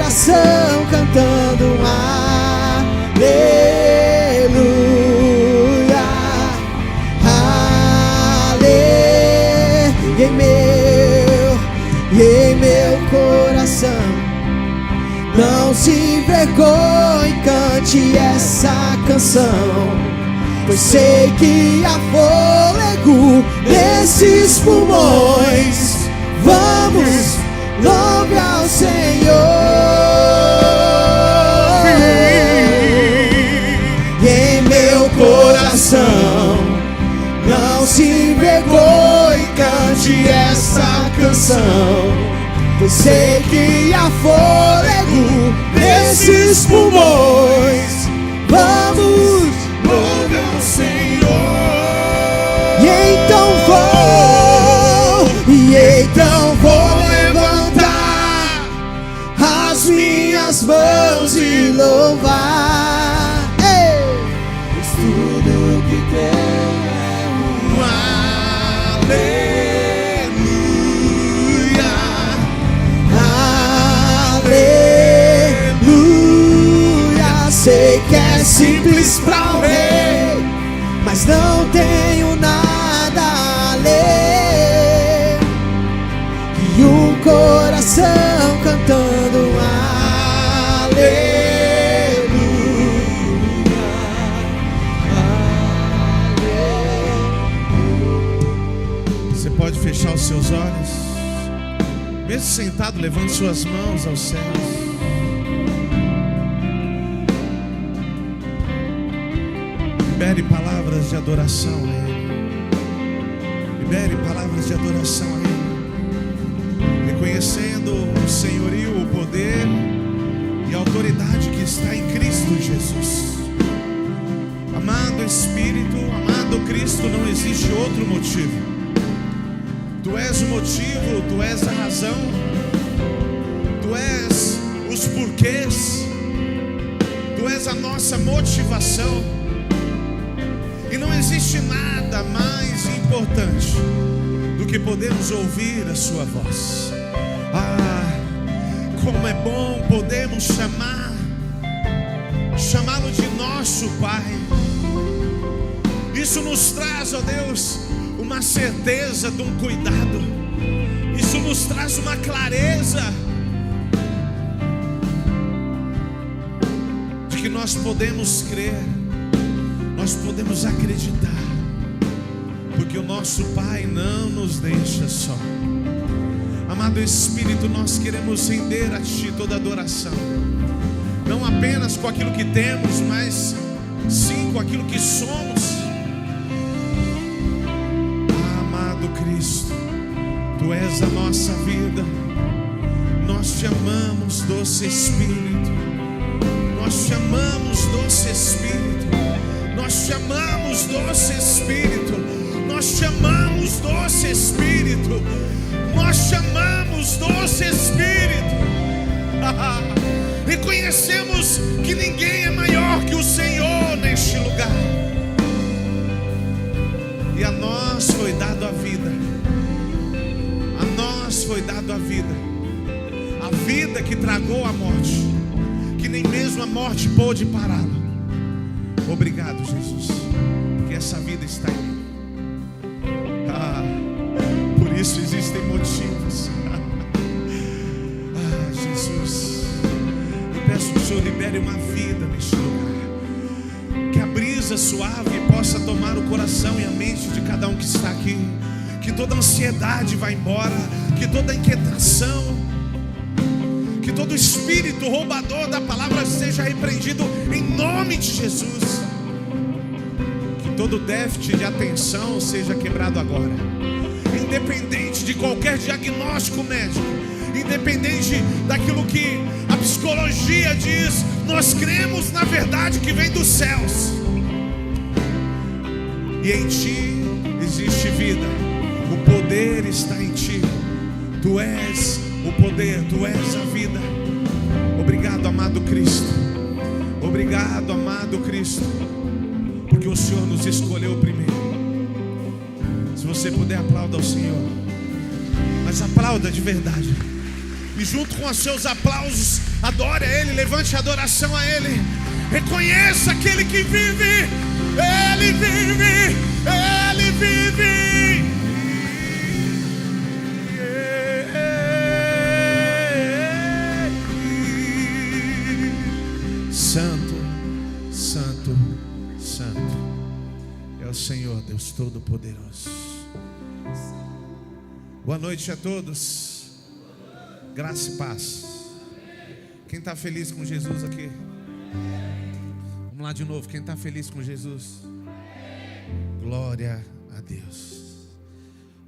coração cantando aleluia, aleluia. E em meu coração não se envergonhe, cante essa canção, pois sei que há fôlego nesses pulmões. Vamos, louve ao Senhor. E em meu coração não se envergonhe, cante essa canção, pois sei que há fôlego nesses pulmões. Vamos, louve ao Senhor. E então vou levantar as minhas mãos e louvar. Ei! Pois tudo que tem é aleluia, aleluia. Sei que é simples para o rei, mas não tenho nada além e um coração cantando aleluia, aleluia. Você pode fechar os seus olhos, mesmo sentado, levante suas mãos aos céus. Libere palavras de adoração a Ele. Libere palavras de adoração a Ele, reconhecendo o senhorio, o poder e a autoridade que está em Cristo Jesus. Amado Espírito, amado Cristo, não existe outro motivo. Tu és o motivo, Tu és a razão, Tu és os porquês, Tu és a nossa motivação. E não existe nada mais importante do que podermos ouvir a sua voz. Ah, como é bom podermos chamá-lo de nosso Pai. Isso nos traz, ó Deus, uma certeza de um cuidado. Isso nos traz uma clareza de que nós podemos crer, nós podemos acreditar, porque o nosso Pai não nos deixa só. Amado Espírito, nós queremos render a Ti toda adoração, não apenas com aquilo que temos, mas sim com aquilo que somos. Amado Cristo, Tu és a nossa vida. Nós Te amamos, doce Espírito. Nós Te amamos, doce Espírito. Nós Te amamos, doce Espírito. Nós Te amamos, doce Espírito. Nós Te amamos, doce Espírito. Reconhecemos que ninguém é maior que o Senhor neste lugar. E a nós foi dado a vida. A nós foi dado a vida. A vida que tragou a morte, que nem mesmo a morte pôde pará-la. Obrigado, Jesus, que essa vida está em mim. Por isso existem motivos. Jesus, eu peço que o Senhor libere uma vida neste lugar, que a brisa suave possa tomar o coração e a mente de cada um que está aqui, que toda ansiedade vá embora, que toda inquietação, que todo espírito roubador da palavra seja repreendido em nome de Jesus. Que todo déficit de atenção seja quebrado agora, independente de qualquer diagnóstico médico, independente daquilo que a psicologia diz. Nós cremos na verdade que vem dos céus, e em Ti existe vida. O poder está em Ti. Tu és o poder, Tu és a vida. Obrigado, amado Cristo. Obrigado, amado Cristo, porque o Senhor nos escolheu primeiro. Se você puder, aplauda ao Senhor, mas aplauda de verdade. E junto com os seus aplausos, adore. Levante adoração a Ele. Reconheça aquele que vive. Ele vive. Ele vive. Santo, Santo, Santo é o Senhor Deus Todo-Poderoso. Boa noite a todos. Graça e paz. Quem está feliz com Jesus aqui? Vamos lá de novo. Quem está feliz com Jesus? Glória a Deus.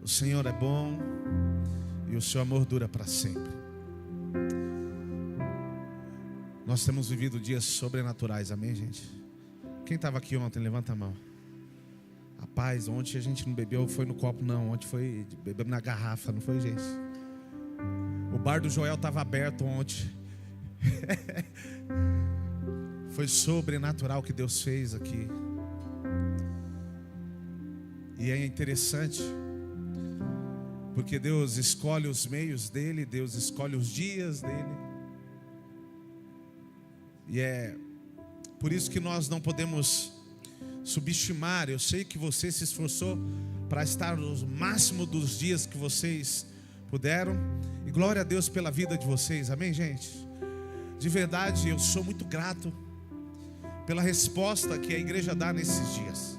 O Senhor é bom e o seu amor dura para sempre. Nós temos vivido dias sobrenaturais, amém, gente? Quem estava aqui ontem, levanta a mão. Rapaz, ontem a gente não bebeu, foi no copo não. Ontem foi, bebemos na garrafa, não foi, gente? O bar do Joel estava aberto ontem. Foi sobrenatural o que Deus fez aqui. E é interessante, porque Deus escolhe os meios dele, Deus escolhe os dias dele. E é por isso que nós não podemos subestimar. Eu sei que você se esforçou para estar no máximo dos dias que vocês puderam. E glória a Deus pela vida de vocês, amém, gente? De verdade, eu sou muito grato pela resposta que a igreja dá nesses dias.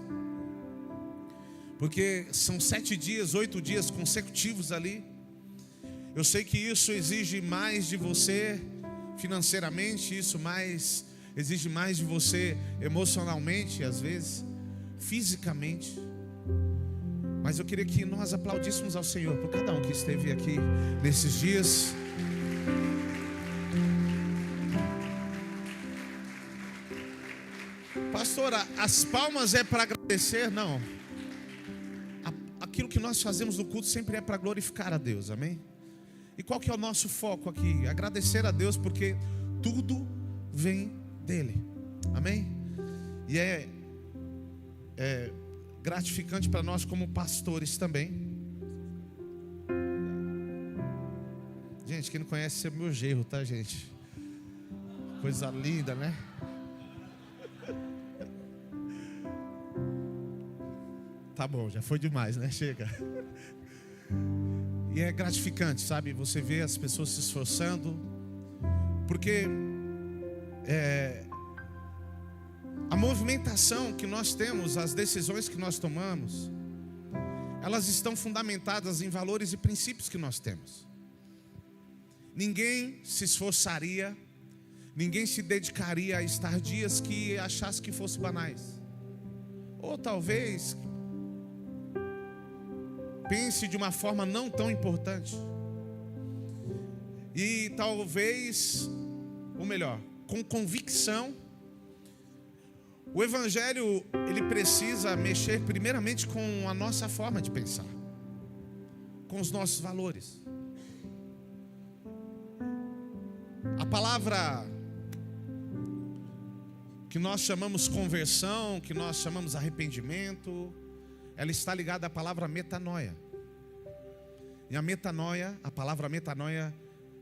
Porque são 7 dias, 8 dias consecutivos ali. Eu sei que isso exige mais de você financeiramente, isso exige mais de você emocionalmente, às vezes fisicamente. Mas eu queria que nós aplaudíssemos ao Senhor por cada um que esteve aqui nesses dias. Pastora, as palmas é para agradecer? Não. Aquilo que nós fazemos no culto sempre é para glorificar a Deus, amém? E qual que é o nosso foco aqui? Agradecer a Deus porque tudo vem dele, amém? E é gratificante para nós como pastores também. Gente, quem não conhece é meu genro, tá, gente? Coisa linda, né? Tá bom, já foi demais, né? Chega. E é gratificante, sabe? Você vê as pessoas se esforçando. Porque a movimentação que nós temos, as decisões que nós tomamos, elas estão fundamentadas em valores e princípios que nós temos. Ninguém se esforçaria, ninguém se dedicaria a estar dias que achasse que fossem banais. Ou talvez pense de uma forma não tão importante. E talvez, ou melhor, com convicção. O Evangelho, ele precisa mexer primeiramente com a nossa forma de pensar, com os nossos valores. A palavra que nós chamamos conversão, que nós chamamos arrependimento, ela está ligada à palavra metanoia. E a metanoia, a palavra metanoia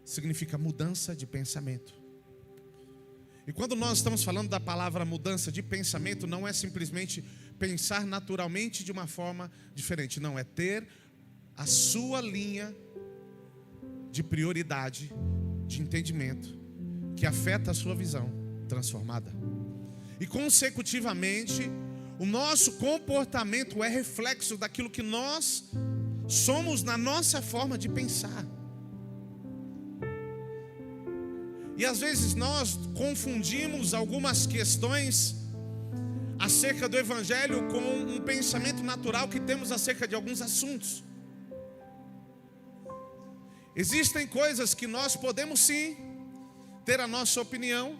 significa mudança de pensamento. E quando nós estamos falando da palavra mudança de pensamento, não é simplesmente pensar naturalmente de uma forma diferente. Não, é ter a sua linha de prioridade, de entendimento, que afeta a sua visão transformada. E consecutivamente, o nosso comportamento é reflexo daquilo que nós somos na nossa forma de pensar. E às vezes nós confundimos algumas questões acerca do Evangelho com um pensamento natural que temos acerca de alguns assuntos. Existem coisas que nós podemos sim ter a nossa opinião,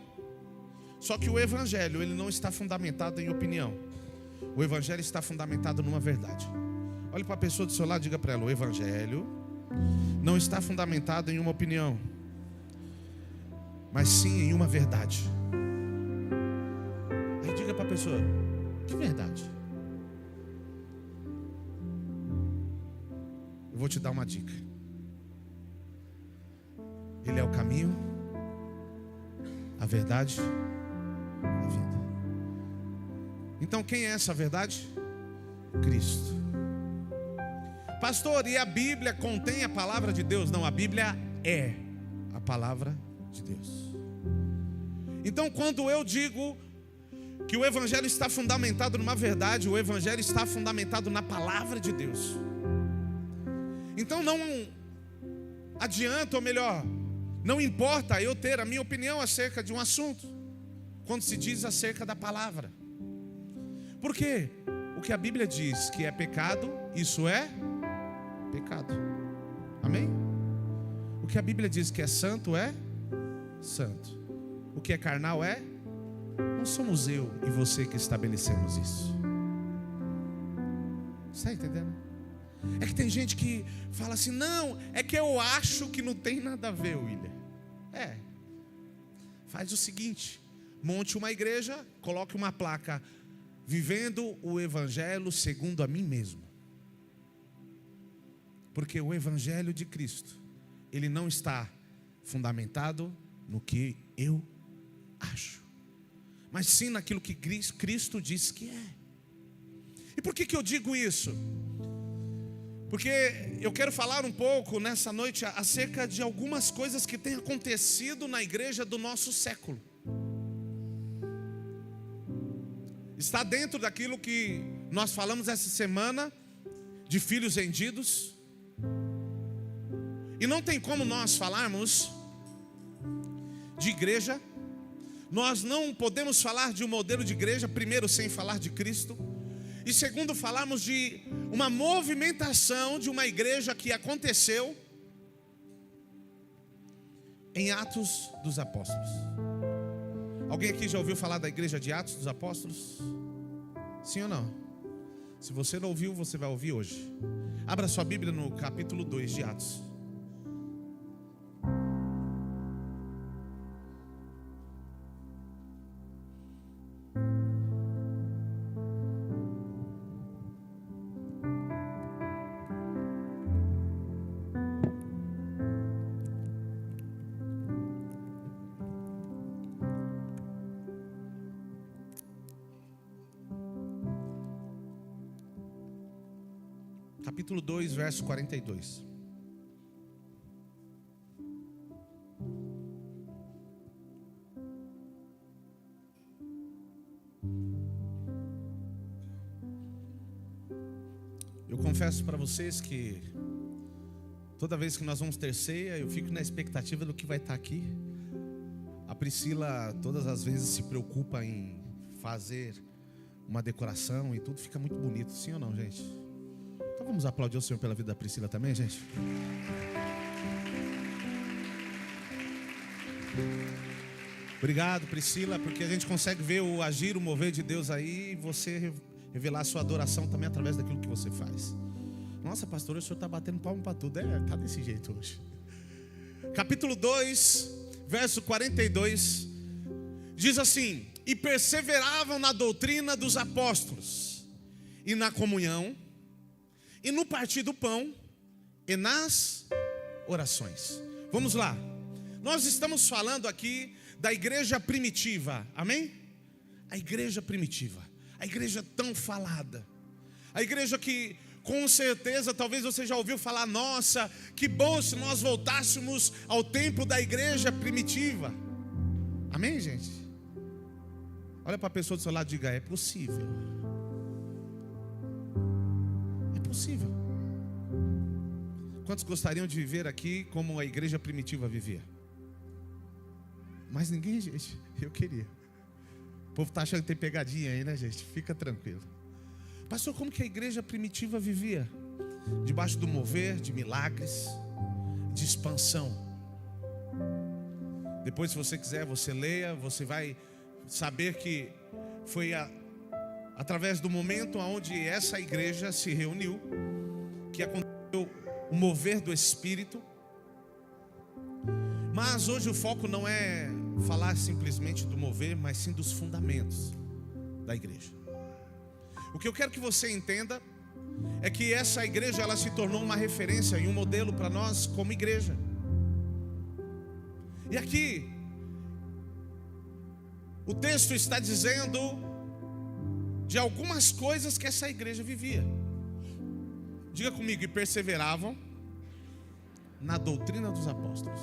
só que o Evangelho, ele não está fundamentado em opinião. O Evangelho está fundamentado numa verdade. Olhe para a pessoa do seu lado e diga para ela: o Evangelho não está fundamentado em uma opinião, mas sim em uma verdade. Aí diga para a pessoa: que verdade? Eu vou te dar uma dica. Ele é o caminho, a verdade e a vida. Então quem é essa verdade? Cristo. Pastor, e a Bíblia contém a palavra de Deus? Não, a Bíblia é a palavra de Deus. Então quando eu digo que o Evangelho está fundamentado numa verdade, o Evangelho está fundamentado na palavra de Deus. Então não adianta, ou melhor, não importa eu ter a minha opinião acerca de um assunto, quando se diz acerca da palavra. Por quê? O que a Bíblia diz que é pecado, isso é pecado. Amém? O que a Bíblia diz que é santo é santo. O que é carnal é. Não somos eu e você que estabelecemos isso. Está entendendo? É que tem gente que fala assim: não, é que eu acho que não tem nada a ver, William. Faz o seguinte: monte uma igreja, coloque uma placa: vivendo o Evangelho segundo a mim mesmo. Porque o Evangelho de Cristo, ele não está fundamentado no que eu acho, mas sim naquilo que Cristo diz que é. E por que eu digo isso? Porque eu quero falar um pouco nessa noite acerca de algumas coisas que têm acontecido na igreja do nosso século. Está dentro daquilo que nós falamos essa semana, de filhos vendidos. E não tem como nós falarmos de igreja, nós não podemos falar de um modelo de igreja, primeiro, sem falar de Cristo, e segundo, falarmos de uma movimentação de uma igreja que aconteceu em Atos dos Apóstolos. Alguém aqui já ouviu falar da igreja de Atos dos Apóstolos? Sim ou não? Se você não ouviu, você vai ouvir hoje. Abra sua Bíblia no capítulo 2 de Atos. Capítulo 2, verso 42. Eu confesso para vocês que toda vez que nós vamos ter ceia, eu fico na expectativa do que vai estar aqui. A Priscila todas as vezes se preocupa em fazer uma decoração e tudo fica muito bonito, sim ou não, gente? Então vamos aplaudir o Senhor pela vida da Priscila também, gente? Obrigado, Priscila, porque a gente consegue ver o agir, o mover de Deus aí, e você revelar a sua adoração também através daquilo que você faz. Nossa, pastor, o senhor está batendo palmo para tudo. Está desse jeito hoje. Capítulo 2, verso 42, diz assim: e perseveravam na doutrina dos apóstolos, e na comunhão, e no partir do pão, e nas orações. Vamos lá. Nós estamos falando aqui da igreja primitiva, amém? A igreja primitiva, a igreja tão falada, a igreja que com certeza talvez você já ouviu falar: nossa, que bom se nós voltássemos ao tempo da igreja primitiva. Amém, gente? Olha para a pessoa do seu lado e diga: é possível. É possível. Quantos gostariam de viver aqui como a igreja primitiva vivia? Mas ninguém, gente. Eu queria. O povo está achando que tem pegadinha aí, né, gente? Fica tranquilo. Pastor, como que a igreja primitiva vivia? Debaixo do mover de milagres, de expansão. Depois, se você quiser, você leia, você vai saber que foi através do momento onde essa igreja se reuniu que aconteceu o mover do Espírito. Mas hoje o foco não é falar simplesmente do mover, mas sim dos fundamentos da igreja. O que eu quero que você entenda é que essa igreja, ela se tornou uma referência e um modelo para nós como igreja. E aqui o texto está dizendo de algumas coisas que essa igreja vivia. Diga comigo, e perseveravam na doutrina dos apóstolos.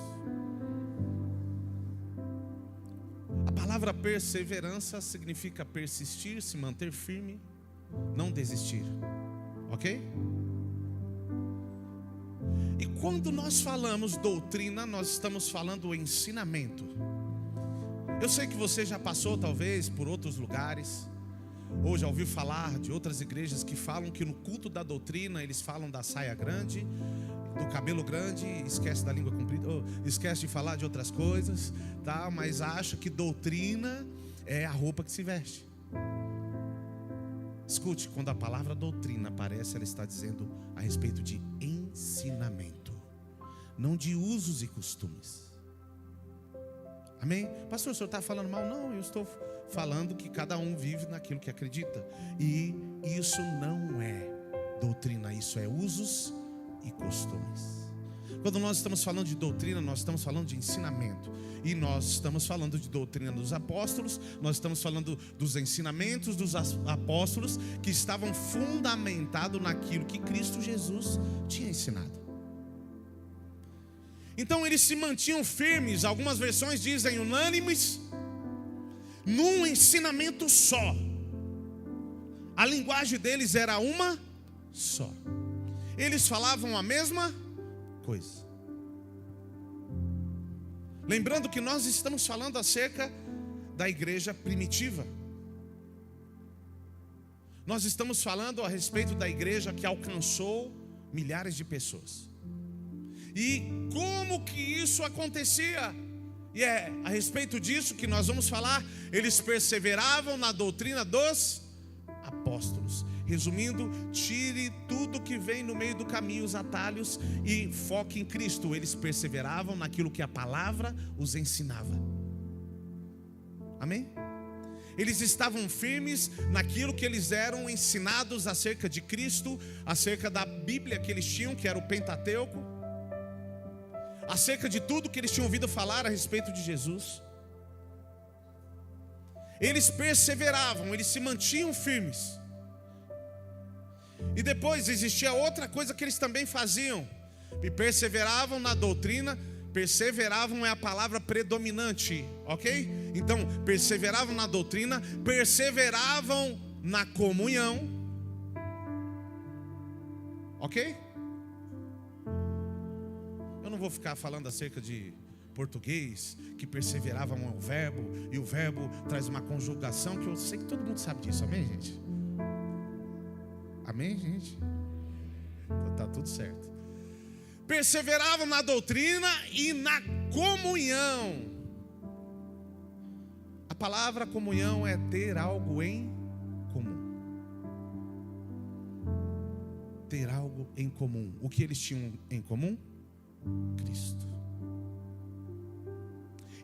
A palavra perseverança significa persistir, se manter firme, não desistir. Ok? E quando nós falamos doutrina, nós estamos falando ensinamento. Eu sei que você já passou talvez por outros lugares, ou já ouviu falar de outras igrejas que falam que no culto da doutrina eles falam da saia grande, do cabelo grande, esquece da língua comprida, esquece de falar de outras coisas, tá? Mas acha que doutrina é a roupa que se veste. Escute, quando a palavra doutrina aparece, ela está dizendo a respeito de ensinamento, não de usos e costumes. Amém? Pastor, o senhor está falando mal? Não, eu estou falando que cada um vive naquilo que acredita. E isso não é doutrina, isso é usos e costumes. Quando nós estamos falando de doutrina, nós estamos falando de ensinamento. E nós estamos falando de doutrina dos apóstolos, nós estamos falando dos ensinamentos dos apóstolos que estavam fundamentados naquilo que Cristo Jesus tinha ensinado. Então eles se mantinham firmes, algumas versões dizem unânimes, num ensinamento só. A linguagem deles era uma só. Eles falavam a mesma coisa. Lembrando que nós estamos falando acerca da igreja primitiva. Nós estamos falando a respeito da igreja que alcançou milhares de pessoas. E como que isso acontecia? E é a respeito disso que nós vamos falar. Eles perseveravam na doutrina dos apóstolos. Resumindo, tire tudo que vem no meio do caminho, os atalhos, e foque em Cristo. Eles perseveravam naquilo que a palavra os ensinava. Amém? Eles estavam firmes naquilo que eles eram ensinados acerca de Cristo, acerca da Bíblia que eles tinham, que era o Pentateuco, acerca de tudo que eles tinham ouvido falar a respeito de Jesus. Eles perseveravam, eles se mantinham firmes. E depois existia outra coisa que eles também faziam. E perseveravam na doutrina. Perseveravam é a palavra predominante, ok? Então, perseveravam na doutrina, perseveravam na comunhão, ok? Eu não vou ficar falando acerca de português, que perseveravam ao verbo, e o verbo traz uma conjugação, que eu sei que todo mundo sabe disso, amém, gente? Amém, gente? Tá tudo certo. Perseveravam na doutrina e na comunhão. A palavra comunhão é ter algo em comum. Ter algo em comum. O que eles tinham em comum? Cristo.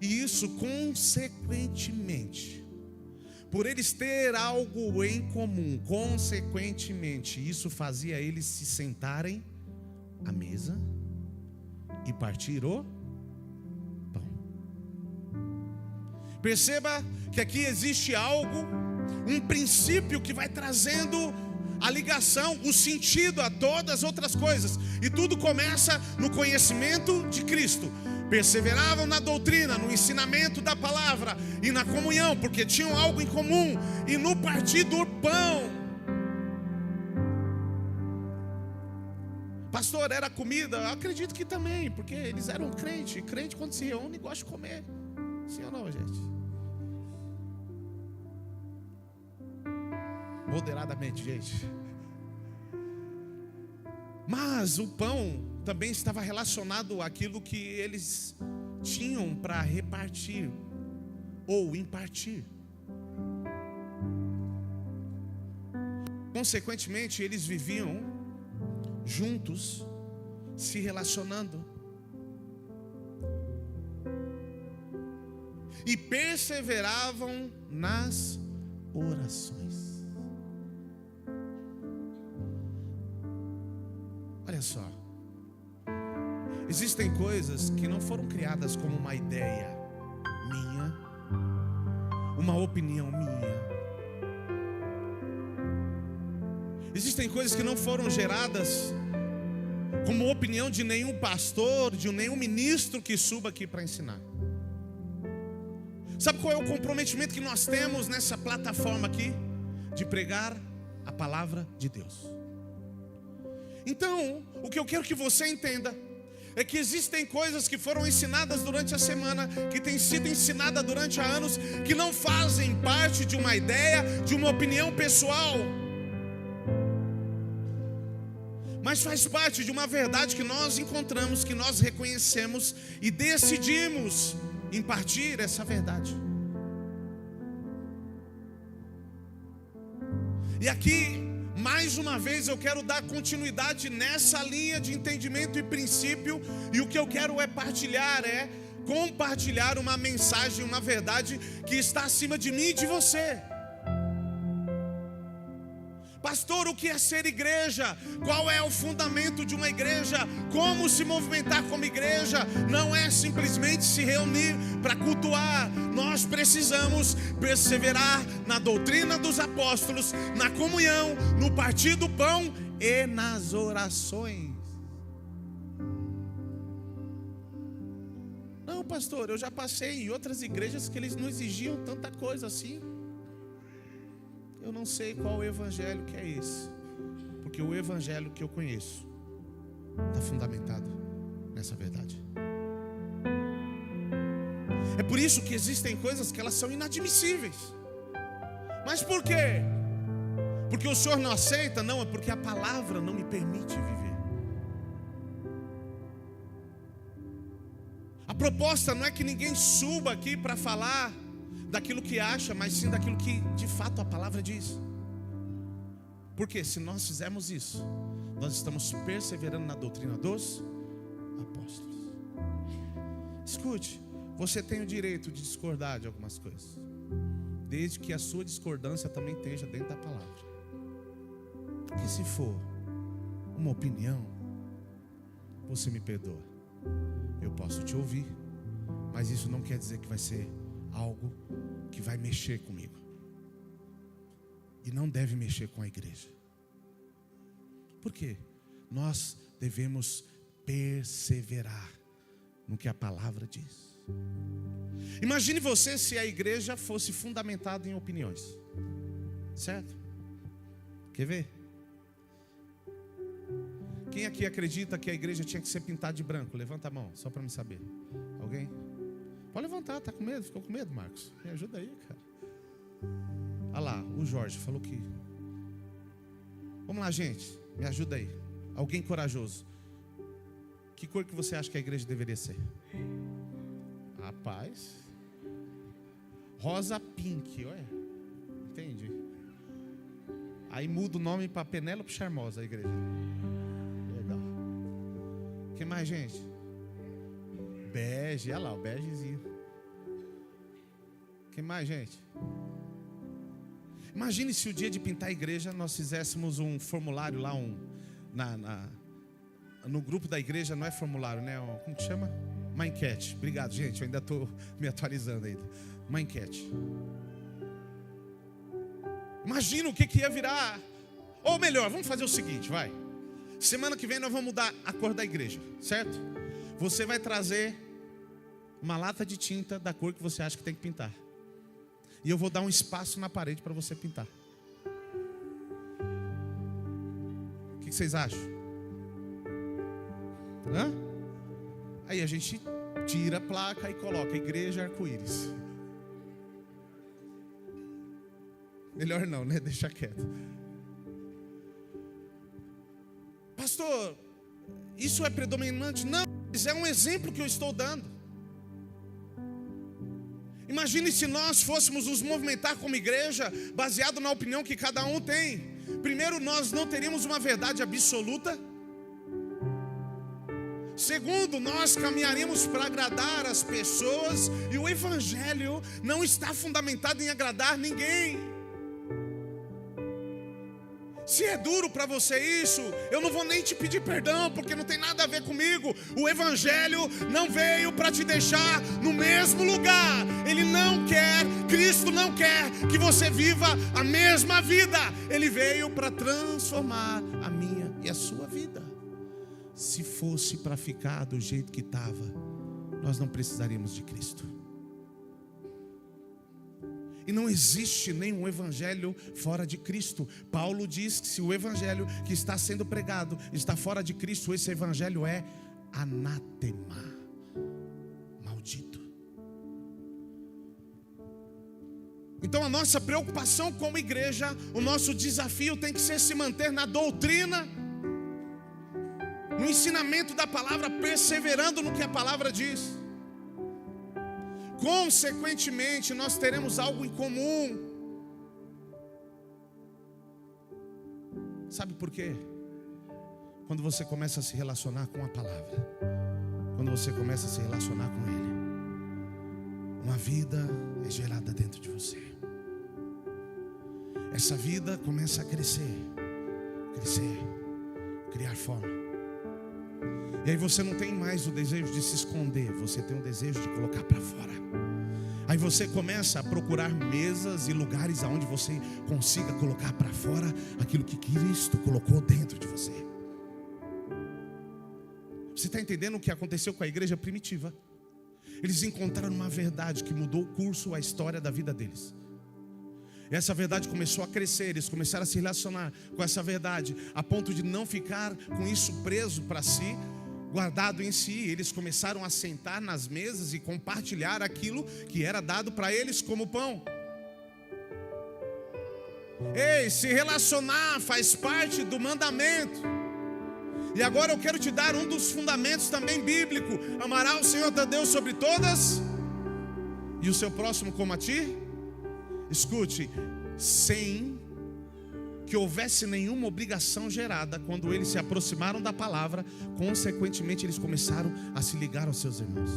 E isso, consequentemente, por eles ter algo em comum, consequentemente, isso fazia eles se sentarem à mesa e partir o pão. Perceba que aqui existe algo, um princípio que vai trazendo a ligação, o sentido a todas as outras coisas. E tudo começa no conhecimento de Cristo. Perseveravam na doutrina, no ensinamento da palavra e na comunhão, porque tinham algo em comum, e no partir do pão. Pastor, era comida? Eu acredito que também, porque eles eram crente. Crente, quando se reúne, gosta de comer. Sim ou não, gente? Moderadamente, gente. Mas o pão também estava relacionado àquilo que eles tinham para repartir ou impartir. Consequentemente, eles viviam juntos, se relacionando, e perseveravam nas orações. Olha só, existem coisas que não foram criadas como uma ideia minha uma opinião minha. Existem coisas que não foram geradas como opinião de nenhum pastor, de nenhum ministro que suba aqui para ensinar. Sabe qual é o comprometimento que nós temos nessa plataforma aqui? De pregar a palavra de Deus. Então, o que eu quero que você entenda é que existem coisas que foram ensinadas durante a semana, que têm sido ensinadas durante há anos, que não fazem parte de uma ideia, de uma opinião pessoal, mas faz parte de uma verdade que nós encontramos, que nós reconhecemos e decidimos impartir essa verdade. E aqui, mais uma vez, eu quero dar continuidade nessa linha de entendimento e princípio. E o que eu quero compartilhar uma mensagem, uma verdade que está acima de mim e de você. Pastor, o que é ser igreja? Qual é o fundamento de uma igreja? Como se movimentar como igreja? Não é simplesmente se reunir para cultuar. Nós precisamos perseverar na doutrina dos apóstolos, na comunhão, no partir do pão e nas orações. Não, pastor, eu já passei em outras igrejas que eles não exigiam tanta coisa assim. Eu não sei qual o evangelho que é esse, porque o evangelho que eu conheço está fundamentado nessa verdade. É por isso que existem coisas que elas são inadmissíveis. Mas por quê? Porque o Senhor não aceita? Não, é porque a palavra não me permite viver. A proposta não é que ninguém suba aqui para falar daquilo que acha, mas sim daquilo que de fato a palavra diz. Porque se nós fizermos isso, nós estamos perseverando na doutrina dos apóstolos. Escute, você tem o direito de discordar de algumas coisas, desde que a sua discordância também esteja dentro da palavra. Porque se for uma opinião, você me perdoa, eu posso te ouvir, mas isso não quer dizer que vai ser algo que vai mexer comigo. E não deve mexer com a igreja. Por quê? Nós devemos perseverar no que a palavra diz. Imagine você se a igreja fosse fundamentada em opiniões. Certo? Quer ver? Quem aqui acredita que a igreja tinha que ser pintada de branco? Levanta a mão, só para me saber. Alguém? Pode levantar, tá com medo? Ficou com medo, Marcos? Me ajuda aí, cara. Olha lá, o Jorge falou que... Vamos lá, gente, me ajuda aí. Alguém corajoso. Que cor que você acha que a igreja deveria ser? Rapaz. Rosa pink, olha. Entende? Aí muda o nome para Penélope Charmosa, a igreja. Legal. O que mais, gente? Bege, olha lá, o begezinho. O que mais, gente? Imagine se o dia de pintar a igreja nós fizéssemos um formulário lá, no grupo da igreja, não é formulário, né? Como que chama? Uma enquete. Obrigado, gente, eu ainda estou me atualizando ainda. Uma enquete. Imagina o que ia virar. Ou melhor, vamos fazer o seguinte, vai. Semana que vem nós vamos mudar a cor da igreja, certo? Você vai trazer uma lata de tinta da cor que você acha que tem que pintar. E eu vou dar um espaço na parede para você pintar. O que vocês acham? Hã? Aí a gente tira a placa e coloca Igreja Arco-Íris. Melhor não, né? Deixa quieto. Pastor, isso é predominante? Não, mas é um exemplo que eu estou dando. Imagine se nós fôssemos nos movimentar como igreja baseado na opinião que cada um tem. Primeiro, nós não teríamos uma verdade absoluta. Segundo, nós caminharíamos para agradar as pessoas. E o evangelho não está fundamentado em agradar ninguém. Se é duro para você isso, eu não vou nem te pedir perdão, porque não tem nada a ver comigo. O evangelho não veio para te deixar no mesmo lugar. Cristo não não quer que você viva a mesma vida. Ele veio para transformar a minha e a sua vida. Se fosse para ficar do jeito que estava, nós não precisaríamos de Cristo. E não existe nenhum evangelho fora de Cristo. Paulo diz que se o evangelho que está sendo pregado está fora de Cristo, esse evangelho é anátema, maldito. Então a nossa preocupação como igreja, o nosso desafio tem que ser se manter na doutrina, no ensinamento da palavra, perseverando no que a palavra diz. Consequentemente, nós teremos algo em comum. Sabe por quê? Quando você começa a se relacionar com a palavra, quando você começa a se relacionar com Ele, uma vida é gerada dentro de você. Essa vida começa a crescer, criar forma. E aí você não tem mais o desejo de se esconder, você tem o desejo de colocar para fora. Aí você começa a procurar mesas e lugares aonde você consiga colocar para fora aquilo que Cristo colocou dentro de você. Você está entendendo o que aconteceu com a igreja primitiva? Eles encontraram uma verdade que mudou o curso, a história da vida deles. E essa verdade começou a crescer, eles começaram a se relacionar com essa verdade, a ponto de não ficar com isso preso para si, guardado em si. Eles começaram a sentar nas mesas e compartilhar aquilo que era dado para eles como pão. Ei, se relacionar faz parte do mandamento. E agora eu quero te dar um dos fundamentos também bíblico: amará o Senhor teu Deus sobre todas e o seu próximo como a ti. Escute, sem que houvesse nenhuma obrigação gerada, quando eles se aproximaram da palavra, consequentemente eles começaram a se ligar aos seus irmãos.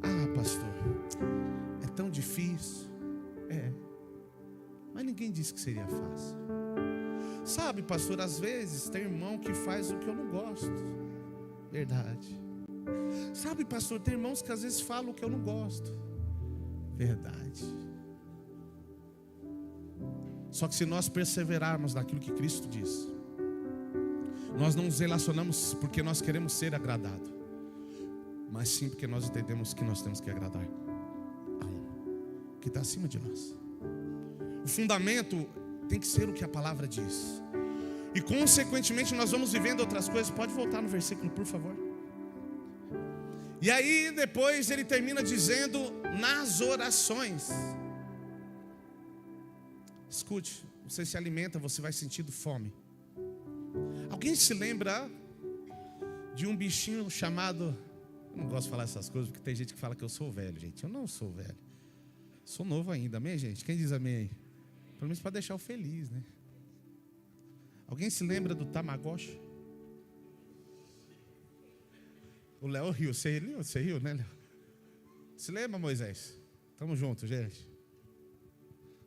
Ah, pastor, é tão difícil. Mas ninguém disse que seria fácil. Sabe, pastor, às vezes tem irmão que faz o que eu não gosto. Verdade. Sabe, pastor, tem irmãos que às vezes falam o que eu não gosto. Verdade. Só que se nós perseverarmos naquilo que Cristo diz, nós não nos relacionamos porque nós queremos ser agradados, mas sim porque nós entendemos que nós temos que agradar a um que está acima de nós. O fundamento tem que ser o que a palavra diz. E consequentemente nós vamos vivendo outras coisas. Pode voltar no versículo, por favor. E aí depois ele termina dizendo: nas orações. Escute, você se alimenta, você vai sentindo fome. Alguém se lembra de um bichinho chamado... Eu não gosto de falar essas coisas porque tem gente que fala que eu sou velho, gente. Eu não sou velho, sou novo ainda, amém, gente? Quem diz amém aí? Pelo menos para deixar o feliz, né? Alguém se lembra do Tamagotchi? O Léo riu, você riu, né, Léo? Se lembra, Moisés? Tamo junto, gente.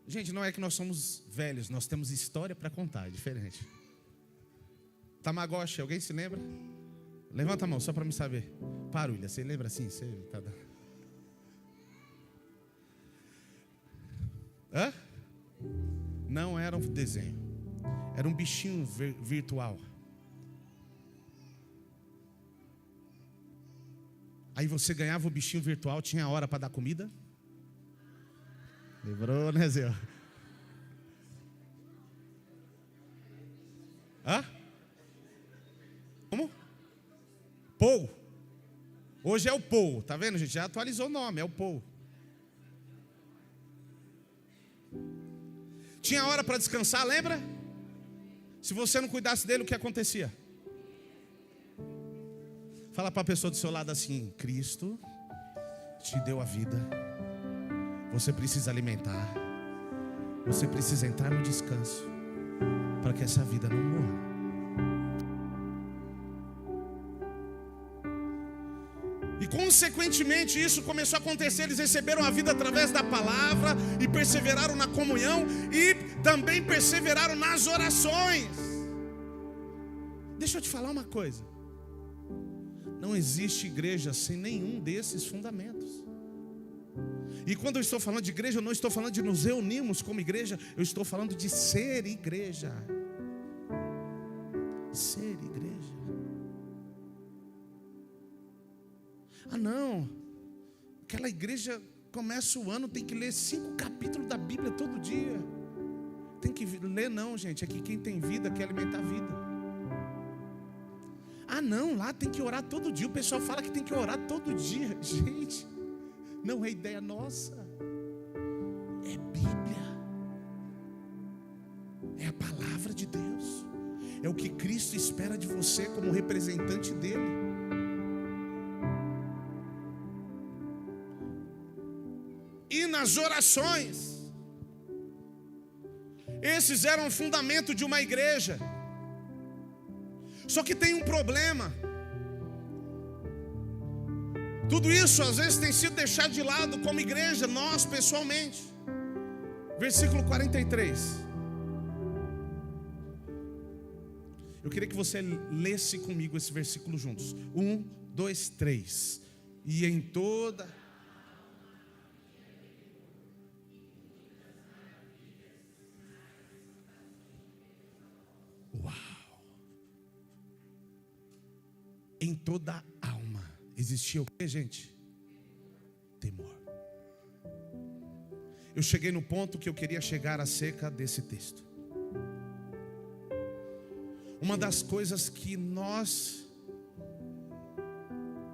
Gente, não é que nós somos velhos, nós temos história para contar, é diferente. Tamagotchi, alguém se lembra? Levanta a mão, só para me saber. Parulha, você lembra assim? Você tá... Hã? Não era um desenho, era um bichinho virtual. Aí você ganhava o bichinho virtual, tinha hora para dar comida. Lembrou, né, Zé? Hã? Como? Pou. Hoje é o Pou, tá vendo, gente? Já atualizou o nome, é o Pou. Tinha hora para descansar, lembra? Se você não cuidasse dele, o que acontecia? Fala para a pessoa do seu lado assim: Cristo te deu a vida, você precisa alimentar, você precisa entrar no descanso, para que essa vida não morra. E consequentemente isso começou a acontecer. Eles receberam a vida através da palavra e perseveraram na comunhão e também perseveraram nas orações. Deixa eu te falar uma coisa: não existe igreja sem nenhum desses fundamentos. E quando eu estou falando de igreja, eu não estou falando de nos reunirmos como igreja, eu estou falando de ser igreja. Ser igreja. Ah não, aquela igreja começa o ano, tem que ler 5 capítulos da Bíblia todo dia. Tem que ler não, gente, é que quem tem vida quer alimentar a vida. Ah não, lá tem que orar todo dia. O pessoal fala que tem que orar todo dia. Gente, não é ideia nossa, é Bíblia, é a palavra de Deus, é o que Cristo espera de você como representante dele. E nas orações, esses eram o fundamento de uma igreja. Só que tem um problema. Tudo isso às vezes tem sido deixado de lado como igreja, nós pessoalmente. Versículo 43. Eu queria que você lesse comigo esse versículo juntos. 1, 2, 3. E em toda... Uau! Em toda alma existia o que, gente? Temor. Eu cheguei no ponto que eu queria chegar acerca desse texto. Uma das coisas que nós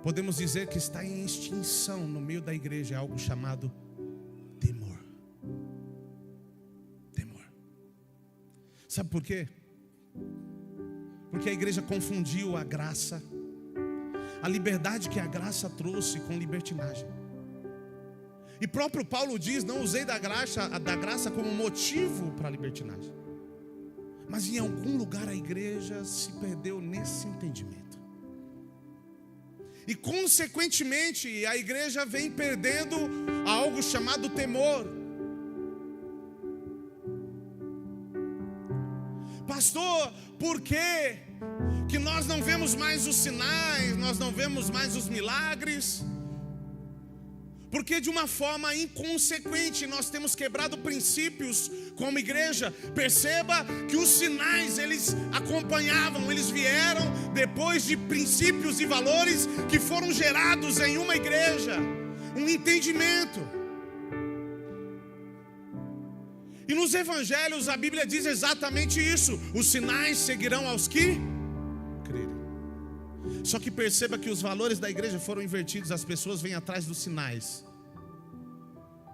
podemos dizer que está em extinção no meio da igreja é algo chamado temor. Temor. Sabe por quê? Porque a igreja confundiu a graça, a liberdade que a graça trouxe com libertinagem. E próprio Paulo diz: não usei da graça como motivo para a libertinagem. Mas em algum lugar a igreja se perdeu nesse entendimento. E consequentemente a igreja vem perdendo algo chamado temor. Pastor, por quê que nós não vemos mais os sinais, nós não vemos mais os milagres? Porque de uma forma inconsequente nós temos quebrado princípios como igreja. Perceba que os sinais eles acompanhavam, eles vieram depois de princípios e valores que foram gerados em uma igreja, um entendimento. E nos evangelhos a Bíblia diz exatamente isso: os sinais seguirão aos que crerem. Só que perceba que os valores da igreja foram invertidos, as pessoas vêm atrás dos sinais.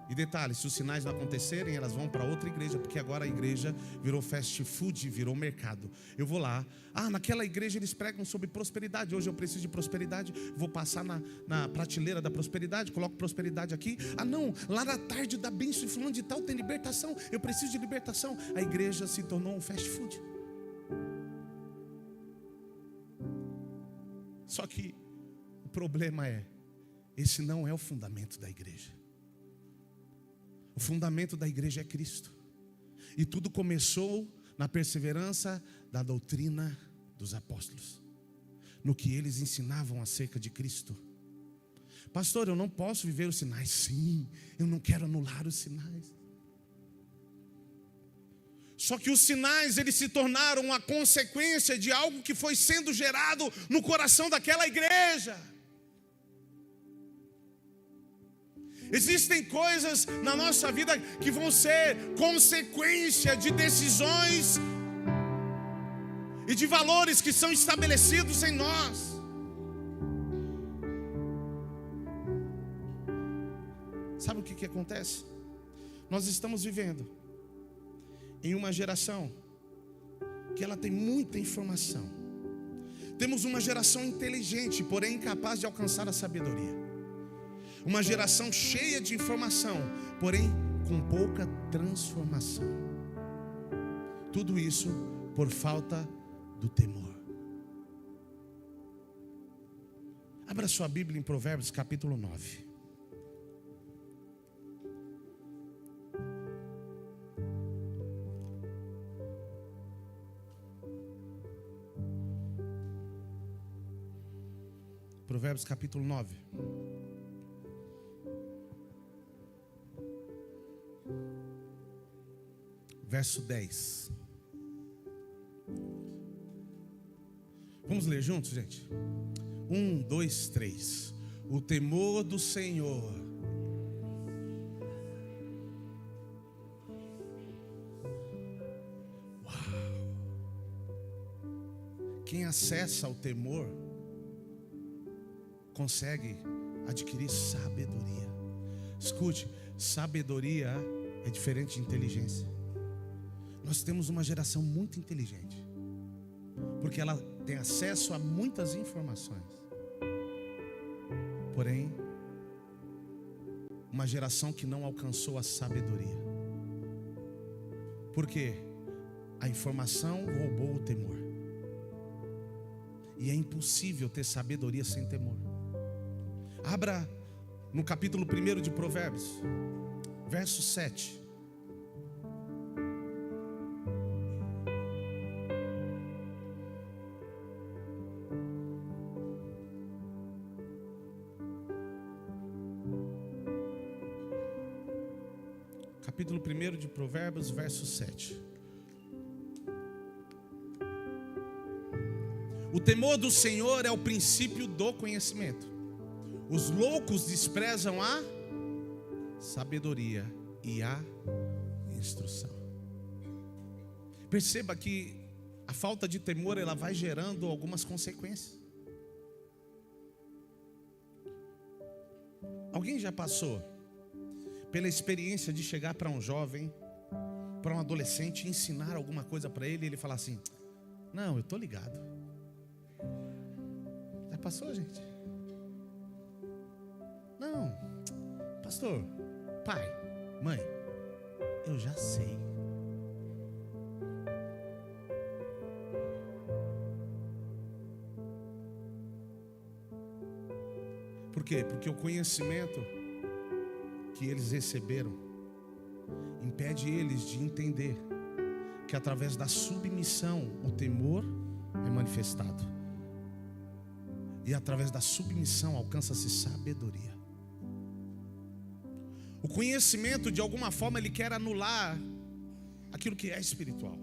E detalhe, se os sinais não acontecerem, elas vão para outra igreja, porque agora a igreja virou fast food, virou mercado. Eu vou lá, naquela igreja eles pregam sobre prosperidade, hoje eu preciso de prosperidade, vou passar na prateleira da prosperidade, coloco prosperidade aqui. Não, lá na tarde da bênção e fulano de tal tem libertação, eu preciso de libertação. A igreja se tornou um fast food. Só que o problema é, esse não é o fundamento da igreja. O fundamento da igreja é Cristo. E tudo começou na perseverança da doutrina dos apóstolos, no que eles ensinavam acerca de Cristo. Pastor, eu não posso viver os sinais. Sim, eu não quero anular os sinais. Só que os sinais eles se tornaram a consequência de algo que foi sendo gerado no coração daquela igreja. Existem coisas na nossa vida que vão ser consequência de decisões e de valores que são estabelecidos em nós. Sabe o que acontece? Nós estamos vivendo em uma geração que ela tem muita informação. Temos uma geração inteligente, porém incapaz de alcançar a sabedoria. Uma geração cheia de informação, porém com pouca transformação. Tudo isso por falta do temor. Abra sua Bíblia em Provérbios capítulo 9. Provérbios capítulo 9. verso 10. Vamos ler juntos, gente? 1, 2, 3. O temor do Senhor Quem acessa o temor consegue adquirir sabedoria. Escute, sabedoria é diferente de inteligência. Nós temos uma geração muito inteligente, porque ela tem acesso a muitas informações. Porém, uma geração que não alcançou a sabedoria. Por quê? A informação roubou o temor. E é impossível ter sabedoria sem temor. Abra no capítulo 1 de Provérbios, verso 7. Capítulo 1 de Provérbios, verso 7. O temor do Senhor é o princípio do conhecimento. Os loucos desprezam a sabedoria e a instrução. Perceba que a falta de temor, ela vai gerando algumas consequências. Alguém já passou pela experiência de chegar para um jovem, para um adolescente, ensinar alguma coisa para ele e ele falar assim: não, eu estou ligado. Já passou, gente? Não, pastor, pai, mãe, eu já sei. Por quê? Porque o conhecimento que eles receberam impede eles de entender que através da submissão o temor é manifestado, e através da submissão alcança-se sabedoria. O conhecimento, de alguma forma, ele quer anular aquilo que é espiritual.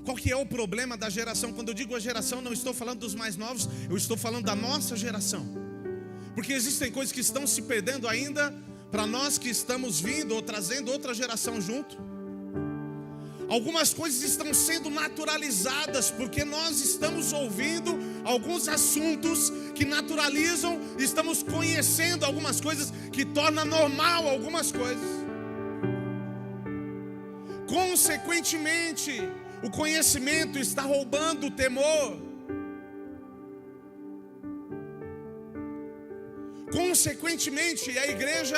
Qual que é o problema da geração? Quando eu digo a geração, não estou falando dos mais novos, eu estou falando da nossa geração. Porque existem coisas que estão se perdendo ainda para nós que estamos vindo ou trazendo outra geração junto. Algumas coisas estão sendo naturalizadas porque nós estamos ouvindo alguns assuntos que naturalizam, estamos conhecendo algumas coisas que tornam normal algumas coisas. Consequentemente, o conhecimento está roubando o temor. Consequentemente, a igreja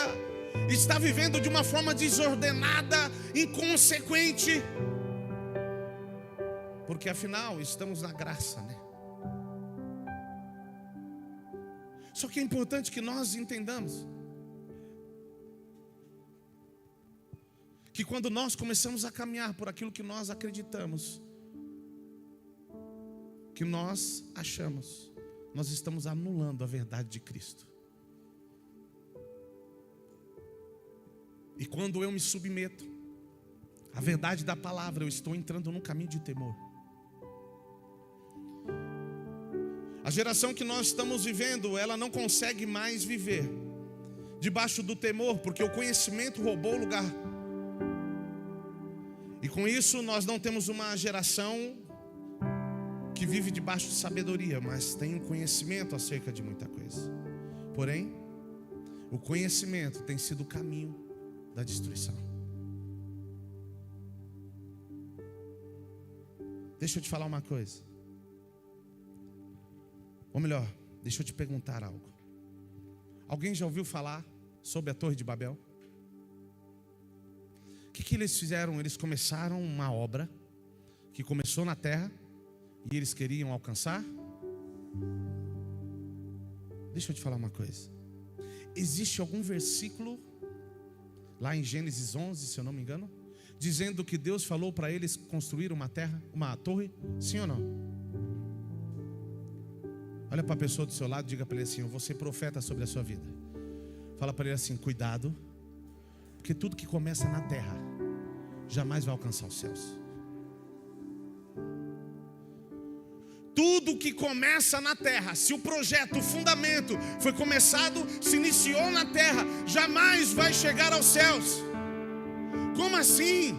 está vivendo de uma forma desordenada, inconsequente. Porque afinal, estamos na graça, né? Só que é importante que nós entendamos que quando nós começamos a caminhar por aquilo que nós acreditamos, que nós achamos, nós estamos anulando a verdade de Cristo. E quando eu me submeto à verdade da palavra, eu estou entrando num caminho de temor. A geração que nós estamos vivendo, ela não consegue mais viver debaixo do temor, porque o conhecimento roubou o lugar. E com isso nós não temos uma geração que vive debaixo de sabedoria, mas tem um conhecimento acerca de muita coisa. Porém, o conhecimento tem sido o caminho da destruição. Deixa eu te falar uma coisa. Ou melhor, deixa eu te perguntar algo. Alguém já ouviu falar sobre a Torre de Babel? O que eles fizeram? Eles começaram uma obra que começou na terra e eles queriam alcançar. Deixa eu te falar uma coisa. Existe algum versículo lá em Gênesis 11, se eu não me engano, dizendo que Deus falou para eles construir uma torre? Sim ou não? Olha para a pessoa do seu lado, diga para ele assim: eu vou ser profeta sobre a sua vida. Fala para ele assim: cuidado, porque tudo que começa na terra jamais vai alcançar os céus. Tudo que começa na terra, se o projeto, o fundamento foi começado, se iniciou na terra, jamais vai chegar aos céus. Como assim?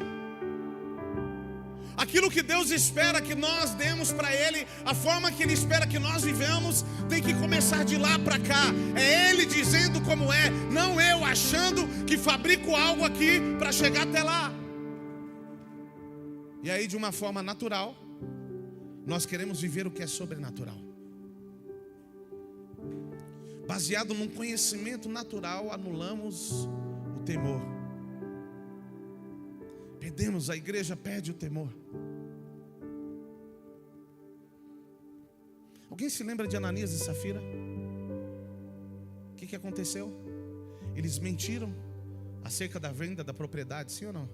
Aquilo que Deus espera que nós demos para Ele, a forma que Ele espera que nós vivamos, tem que começar de lá para cá. É Ele dizendo como é, não eu achando que fabrico algo aqui para chegar até lá. E aí, de uma forma natural, nós queremos viver o que é sobrenatural. Baseado num conhecimento natural, anulamos o temor. Perdemos, a igreja perde o temor. Alguém se lembra de Ananias e Safira? O que aconteceu? Eles mentiram acerca da venda da propriedade, sim ou não?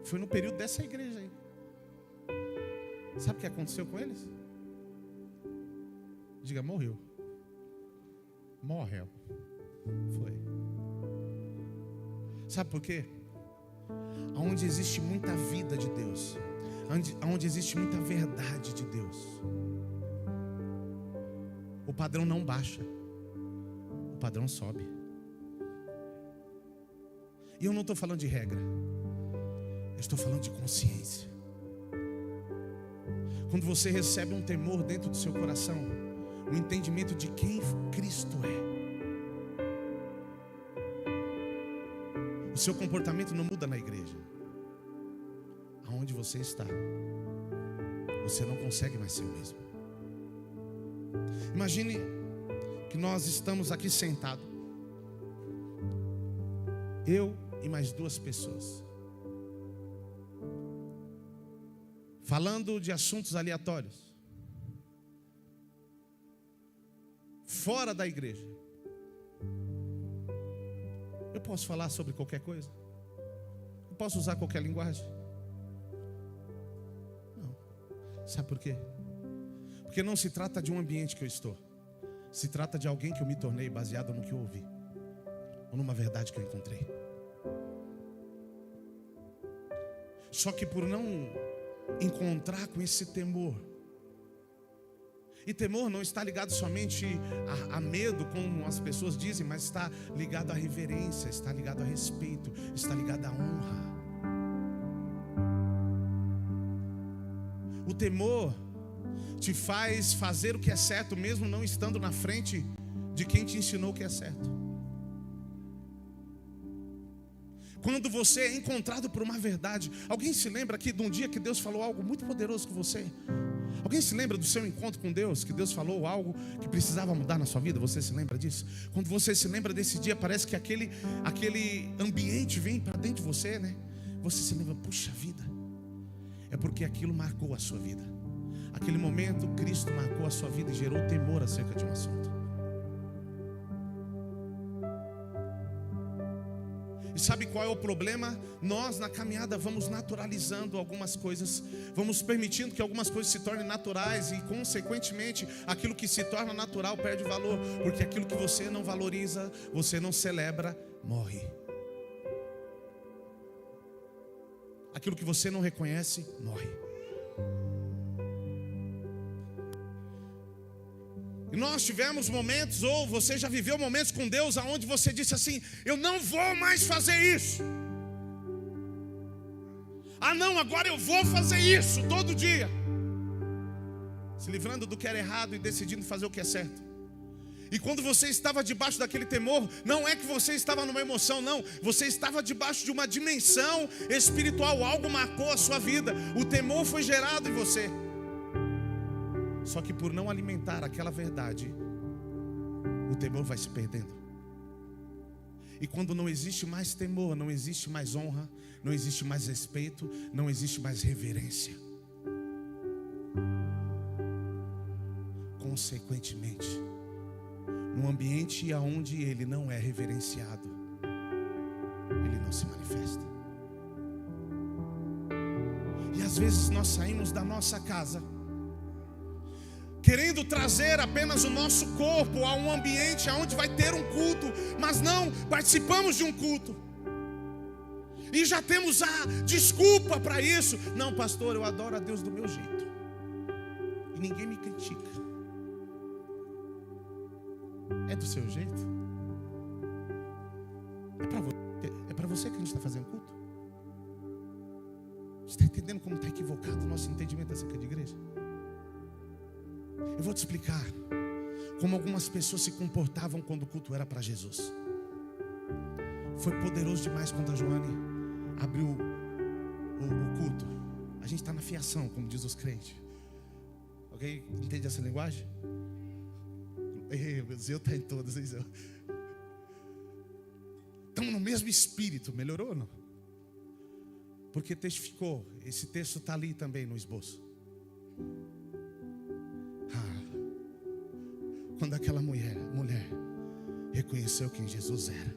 Foi no período dessa igreja aí. Sabe o que aconteceu com eles? Diga, morreu. Morreu. Foi. Sabe por quê? Onde existe muita vida de Deus, onde existe muita verdade de Deus, o padrão não baixa, o padrão sobe. E eu não estou falando de regra, eu estou falando de consciência. Quando você recebe um temor dentro do seu coração, um entendimento de quem Cristo é, o seu comportamento não muda na igreja. Aonde você está, você não consegue mais ser o mesmo. Imagine que nós estamos aqui sentados, eu e mais 2 pessoas, falando de assuntos aleatórios, fora da igreja. Eu posso falar sobre qualquer coisa? Eu posso usar qualquer linguagem? Não. Sabe por quê? Porque não se trata de um ambiente que eu estou, se trata de alguém que eu me tornei baseado no que eu ouvi, ou numa verdade que eu encontrei. Só que por não encontrar com esse temor, e temor não está ligado somente a medo, como as pessoas dizem, mas está ligado à reverência, está ligado a respeito, está ligado à honra. O temor te faz fazer o que é certo, mesmo não estando na frente de quem te ensinou o que é certo. Quando você é encontrado por uma verdade, alguém se lembra aqui de um dia que Deus falou algo muito poderoso com você? Alguém se lembra do seu encontro com Deus, que Deus falou algo que precisava mudar na sua vida? Você se lembra disso? Quando você se lembra desse dia, parece que aquele ambiente vem para dentro de você, né? Você se lembra, puxa vida, é porque aquilo marcou a sua vida. Aquele momento, Cristo marcou a sua vida e gerou temor acerca de um assunto. E sabe qual é o problema? Nós na caminhada vamos naturalizando algumas coisas, vamos permitindo que algumas coisas se tornem naturais e consequentemente aquilo que se torna natural perde valor, porque aquilo que você não valoriza, você não celebra, morre. Aquilo que você não reconhece, morre. E nós tivemos momentos, ou você já viveu momentos com Deus, aonde você disse assim: eu não vou mais fazer isso. Ah não, agora eu vou fazer isso todo dia. Se livrando do que era errado e decidindo fazer o que é certo. E quando você estava debaixo daquele temor, não é que você estava numa emoção, não. Você estava debaixo de uma dimensão espiritual, algo marcou a sua vida. O temor foi gerado em você. Só que por não alimentar aquela verdade, o temor vai se perdendo. E quando não existe mais temor, não existe mais honra, não existe mais respeito, não existe mais reverência. Consequentemente, num ambiente onde ele não é reverenciado, ele não se manifesta. E às vezes nós saímos da nossa casa querendo trazer apenas o nosso corpo a um ambiente onde vai ter um culto, mas não participamos de um culto. E já temos a desculpa para isso. Não, pastor, eu adoro a Deus do meu jeito. E ninguém me critica. É do seu jeito? É para você que a gente está fazendo culto? Você está entendendo como está equivocado o nosso entendimento acerca de igreja? Eu vou te explicar como algumas pessoas se comportavam quando o culto era para Jesus. Foi poderoso demais quando a Joane abriu o culto. A gente está na fiação, como diz os crentes. Ok? Entende essa linguagem? O Zeu está em todas. Estamos no mesmo espírito. Melhorou ou não? Porque testificou. Esse texto está ali também no esboço. Quando aquela mulher reconheceu quem Jesus era,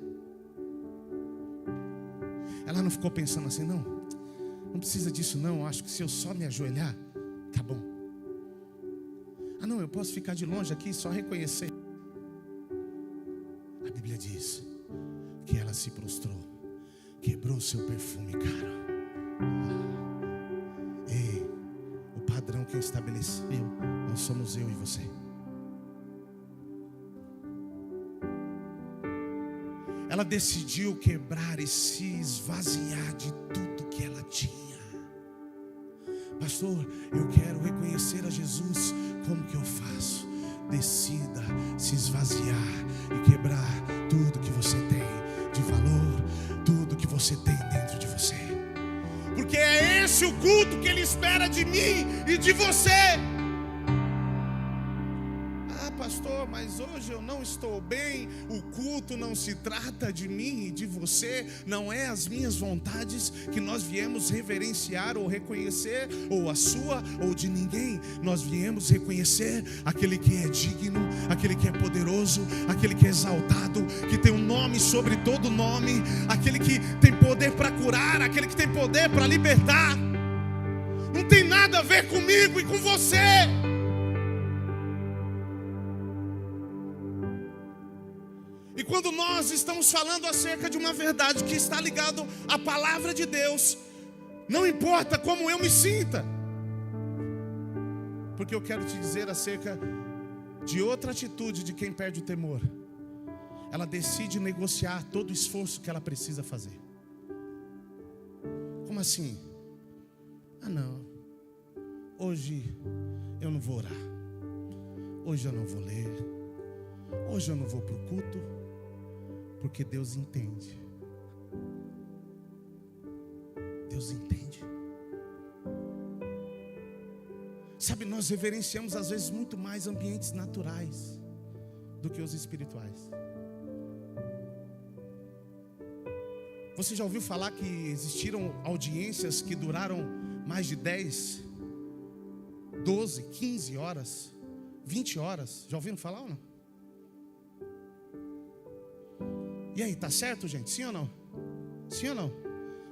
ela não ficou pensando assim, não precisa disso não, acho que se eu só me ajoelhar, tá bom. Não, eu posso ficar de longe aqui e só reconhecer. A Bíblia diz que ela se prostrou, quebrou o seu perfume caro. Ei, o padrão quem estabeleceu não somos eu e você. Ela decidiu quebrar e se esvaziar de tudo que ela tinha. Pastor, eu quero reconhecer a Jesus. Como que eu faço? Decida se esvaziar e quebrar tudo que você tem de valor, tudo que você tem dentro de você. Porque é esse o culto que Ele espera de mim e de você. Pastor, mas hoje eu não estou bem. O culto não se trata de mim e de você. Não é as minhas vontades que nós viemos reverenciar ou reconhecer, ou a sua ou de ninguém. Nós viemos reconhecer aquele que é digno, aquele que é poderoso, aquele que é exaltado, que tem um nome sobre todo nome, aquele que tem poder para curar, aquele que tem poder para libertar. Não tem nada a ver comigo e com você. E quando nós estamos falando acerca de uma verdade que está ligado à palavra de Deus, não importa como eu me sinta, porque eu quero te dizer acerca de outra atitude de quem perde o temor. Ela decide negociar todo o esforço que ela precisa fazer. Como assim? Não, hoje eu não vou orar, hoje eu não vou ler, hoje eu não vou para o culto, porque Deus entende. Deus entende. Sabe, nós reverenciamos às vezes muito mais ambientes naturais do que os espirituais. Você já ouviu falar que existiram audiências que duraram mais de 10, 12, 15 horas, 20 horas? Já ouviram falar ou não? E aí, tá certo, gente? Sim ou não? Sim ou não?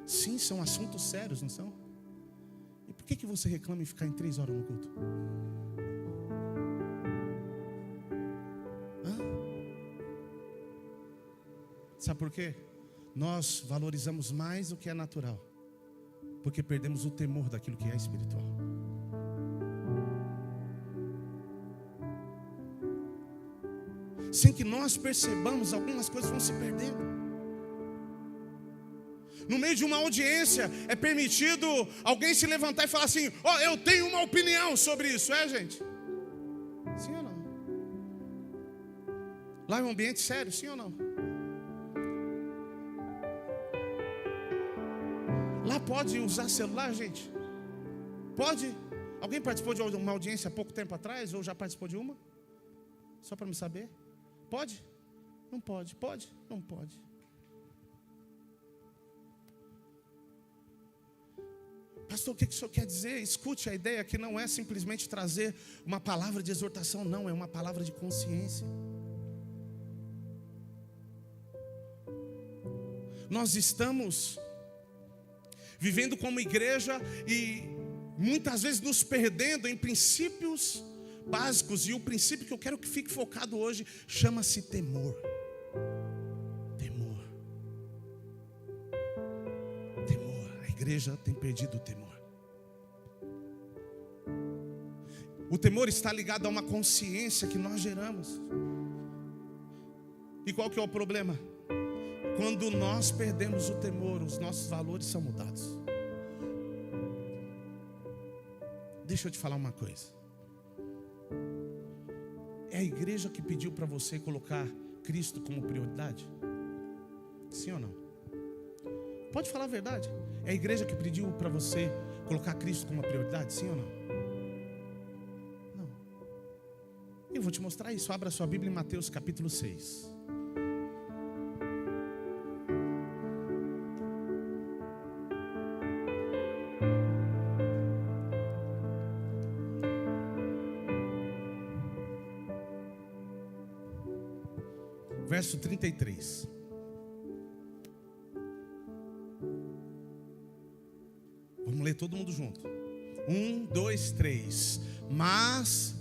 Sim, são assuntos sérios, não são? E por que você reclama em ficar em 3 horas no culto? Sabe por quê? Nós valorizamos mais o que é natural, porque perdemos o temor daquilo que é espiritual. Sem que nós percebamos, algumas coisas vão se perdendo. No meio de uma audiência, é permitido alguém se levantar e falar assim: eu tenho uma opinião sobre isso, gente? Sim ou não? Lá é um ambiente sério, sim ou não? Lá pode usar celular, gente? Pode? Alguém participou de uma audiência há pouco tempo atrás, ou já participou de uma? Só para me saber. Pode? Não pode. Pode? Não pode. Pastor, o que o senhor quer dizer? Escute a ideia que não é simplesmente trazer uma palavra de exortação, não, é uma palavra de consciência. Nós estamos vivendo como igreja e muitas vezes nos perdendo em princípios básicos, e o princípio que eu quero que fique focado hoje chama-se temor. Temor. igreja tem perdido o temor. O temor está ligado a uma consciência que nós geramos. E qual que é o problema? Quando nós perdemos o temor, os nossos valores são mudados. Deixa eu te falar uma coisa. É a igreja que pediu para você colocar Cristo como prioridade? Sim ou não? Pode falar a verdade. É a igreja que pediu para você colocar Cristo como uma prioridade? Sim ou não? Não. Eu vou te mostrar isso. Abra sua Bíblia em Mateus capítulo 6. Verso 33. Vamos ler todo mundo junto. 1, 2, 3. Mas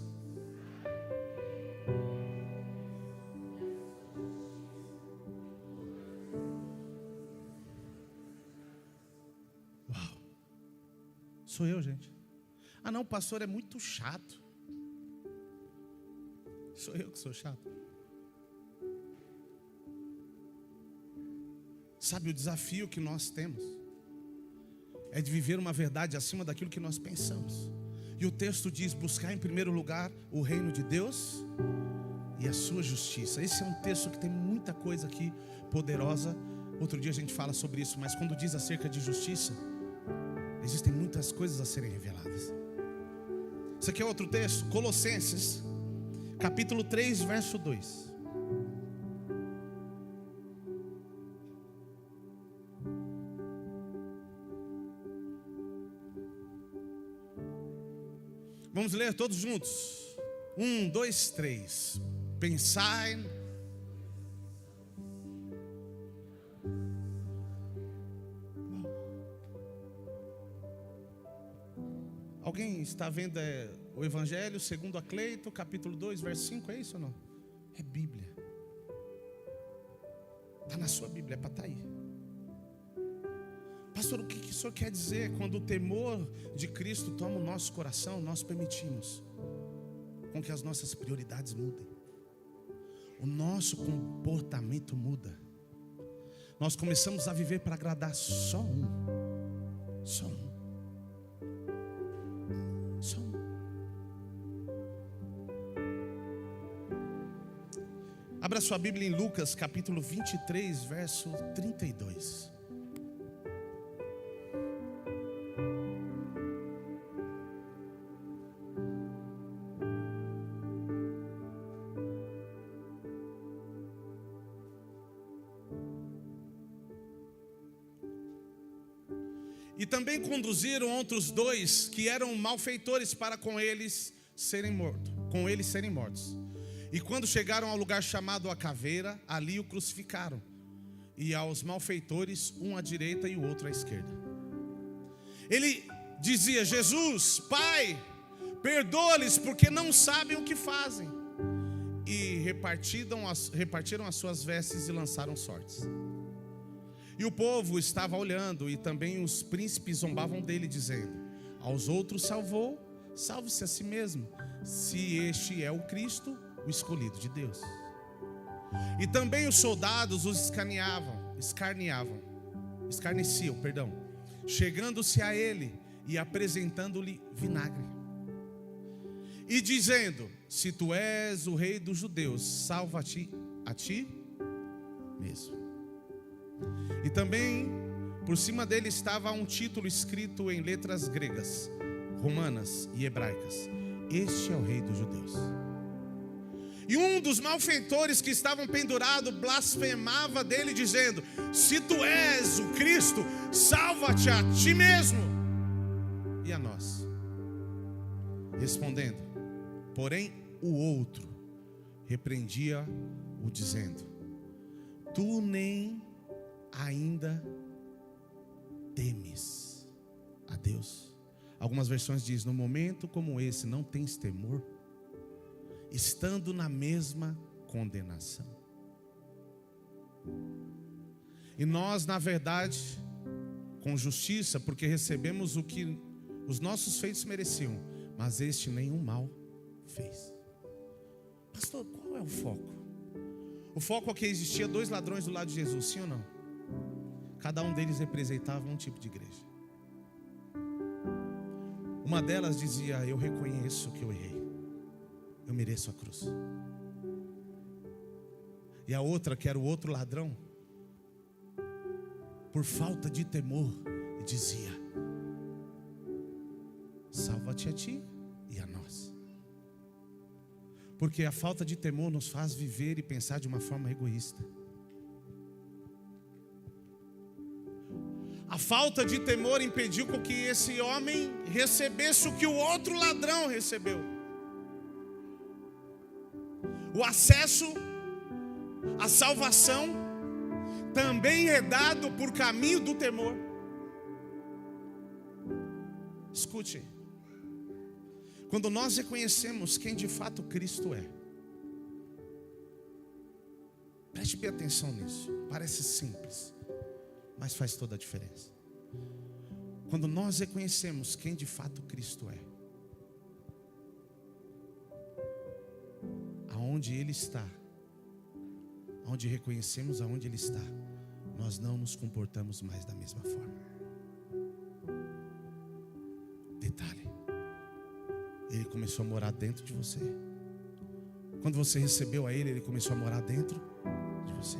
uau. Sou eu, gente. Ah não, o pastor é muito chato. Sou eu que sou chato. Sabe, o desafio que nós temos é de viver uma verdade acima daquilo que nós pensamos. E o texto diz: buscar em primeiro lugar o reino de Deus e a sua justiça. Esse é um texto que tem muita coisa aqui poderosa. Outro dia a gente fala sobre isso, mas quando diz acerca de justiça, existem muitas coisas a serem reveladas. Isso aqui é outro texto, Colossenses capítulo 3, verso 2. Vamos ler todos juntos. 1, 2, 3. Pensai. Alguém está vendo o Evangelho segundo a Cleito, capítulo 2, verso 5? É isso ou não? É Bíblia. Está na sua Bíblia, é para estar aí. Pastor, o que o senhor quer dizer? Quando o temor de Cristo toma o nosso coração, nós permitimos com que as nossas prioridades mudem. O nosso comportamento muda. Nós começamos a viver para agradar só um. Só um. Só um. Abra sua Bíblia em Lucas capítulo 23, verso 32. E também conduziram outros dois que eram malfeitores para com eles serem mortos. E quando chegaram ao lugar chamado a Caveira, ali o crucificaram. E aos malfeitores, um à direita e o outro à esquerda. Ele dizia: Jesus, Pai, perdoa-lhes porque não sabem o que fazem. E repartiram as suas vestes e lançaram sortes. E o povo estava olhando, e também os príncipes zombavam dele, dizendo: aos outros salvou, salve-se a si mesmo, se este é o Cristo, o escolhido de Deus. E também os soldados os escarneciam, chegando-se a ele e apresentando-lhe vinagre. E dizendo: se tu és o rei dos judeus, salva-te a ti mesmo. E também por cima dele estava um título escrito em letras gregas, romanas e hebraicas: este é o rei dos judeus. E um dos malfeitores que estavam pendurados blasfemava dele, dizendo: se tu és o Cristo, salva-te a ti mesmo e a nós. Respondendo, porém, o outro repreendia-o, dizendo: tu nem ainda temes a Deus? Algumas versões dizem: no momento como esse não tens temor, estando na mesma condenação. E nós, na verdade, com justiça, porque recebemos o que os nossos feitos mereciam, mas este nenhum mal fez. Pastor, qual é o foco? O foco é que existia 2 ladrões do lado de Jesus, sim ou não? Cada um deles representava um tipo de igreja. Uma delas dizia: eu reconheço que eu errei, eu mereço a cruz. E a outra, que era o outro ladrão, por falta de temor, dizia: salva-te a ti e a nós. Porque a falta de temor nos faz viver e pensar de uma forma egoísta. A falta de temor impediu com que esse homem recebesse o que o outro ladrão recebeu. O acesso à salvação também é dado por caminho do temor. Escute. Quando nós reconhecemos quem de fato Cristo é, preste bem atenção nisso. Parece simples, mas faz toda a diferença. Quando nós reconhecemos quem de fato Cristo é, aonde Ele está, aonde reconhecemos aonde Ele está, nós não nos comportamos mais da mesma forma. Detalhe: Ele começou a morar dentro de você. Quando você recebeu a Ele, Ele começou a morar dentro de você.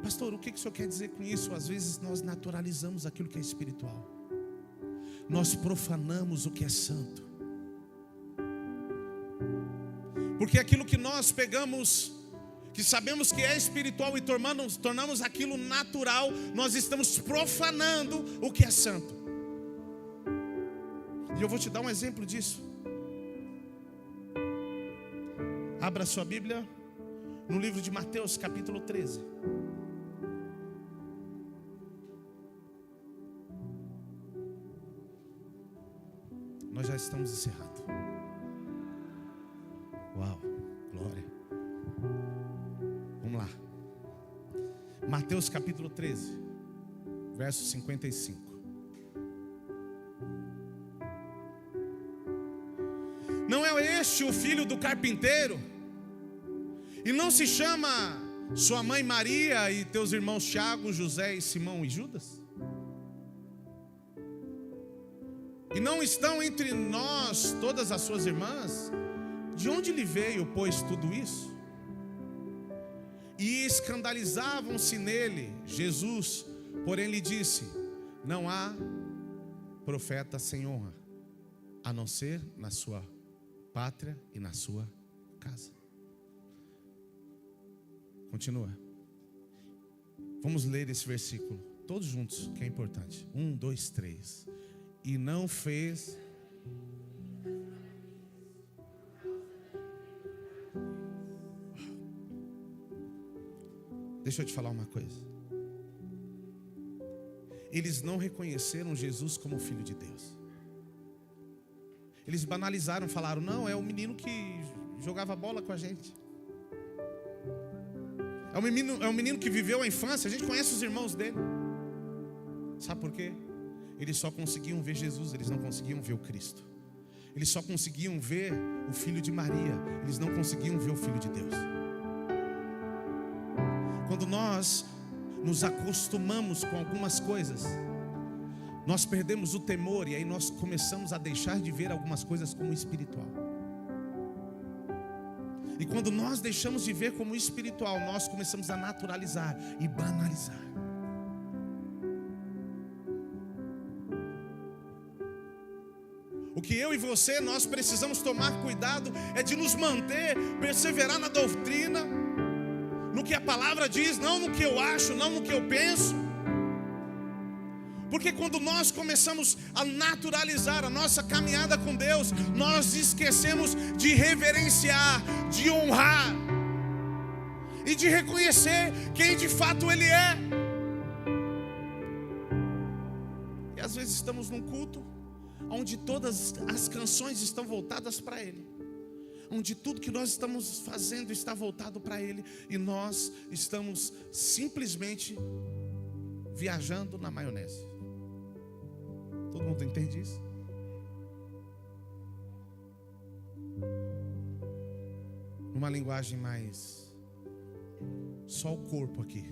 Pastor, o que o senhor quer dizer com isso? Às vezes nós naturalizamos aquilo que é espiritual. Nós profanamos o que é santo. Porque aquilo que nós pegamos, que sabemos que é espiritual, e tornamos aquilo natural, nós estamos profanando o que é santo. E eu vou te dar um exemplo disso. Abra sua Bíblia no livro de Mateus, capítulo 13. Nós já estamos encerrando. Uau, glória. Vamos lá. Mateus capítulo 13, verso 55. Não é este o filho do carpinteiro? E não se chama sua mãe Maria e teus irmãos Tiago, José e Simão e Judas? E não estão entre nós todas as suas irmãs? De onde lhe veio, pois, tudo isso? E escandalizavam-se nele. Jesus, porém, lhe disse: não há profeta sem honra, a não ser na sua pátria e na sua casa. Continua. Vamos ler esse versículo todos juntos, que é importante. 1, 2, 3. E não fez... Deixa eu te falar uma coisa. Eles não reconheceram Jesus como Filho de Deus. Eles banalizaram, falaram: não, é o menino que jogava bola com a gente. É um menino que viveu a infância, a gente conhece os irmãos dele. Sabe por quê? Eles só conseguiam ver Jesus, eles não conseguiam ver o Cristo. Eles só conseguiam ver o Filho de Maria, eles não conseguiam ver o Filho de Deus. Quando nós nos acostumamos com algumas coisas, nós perdemos o temor e aí nós começamos a deixar de ver algumas coisas como espiritual. E quando nós deixamos de ver como espiritual, nós começamos a naturalizar e banalizar. O que eu e você, nós precisamos tomar cuidado é de nos manter, perseverar na doutrina, no que a palavra diz, não no que eu acho, não no que eu penso. Porque quando nós começamos a naturalizar a nossa caminhada com Deus, nós esquecemos de reverenciar, de honrar e de reconhecer quem de fato Ele é. E às vezes estamos num culto onde todas as canções estão voltadas para Ele, onde tudo que nós estamos fazendo está voltado para Ele, e nós estamos simplesmente viajando na maionese. Todo mundo entende isso? Numa linguagem mais... só o corpo aqui,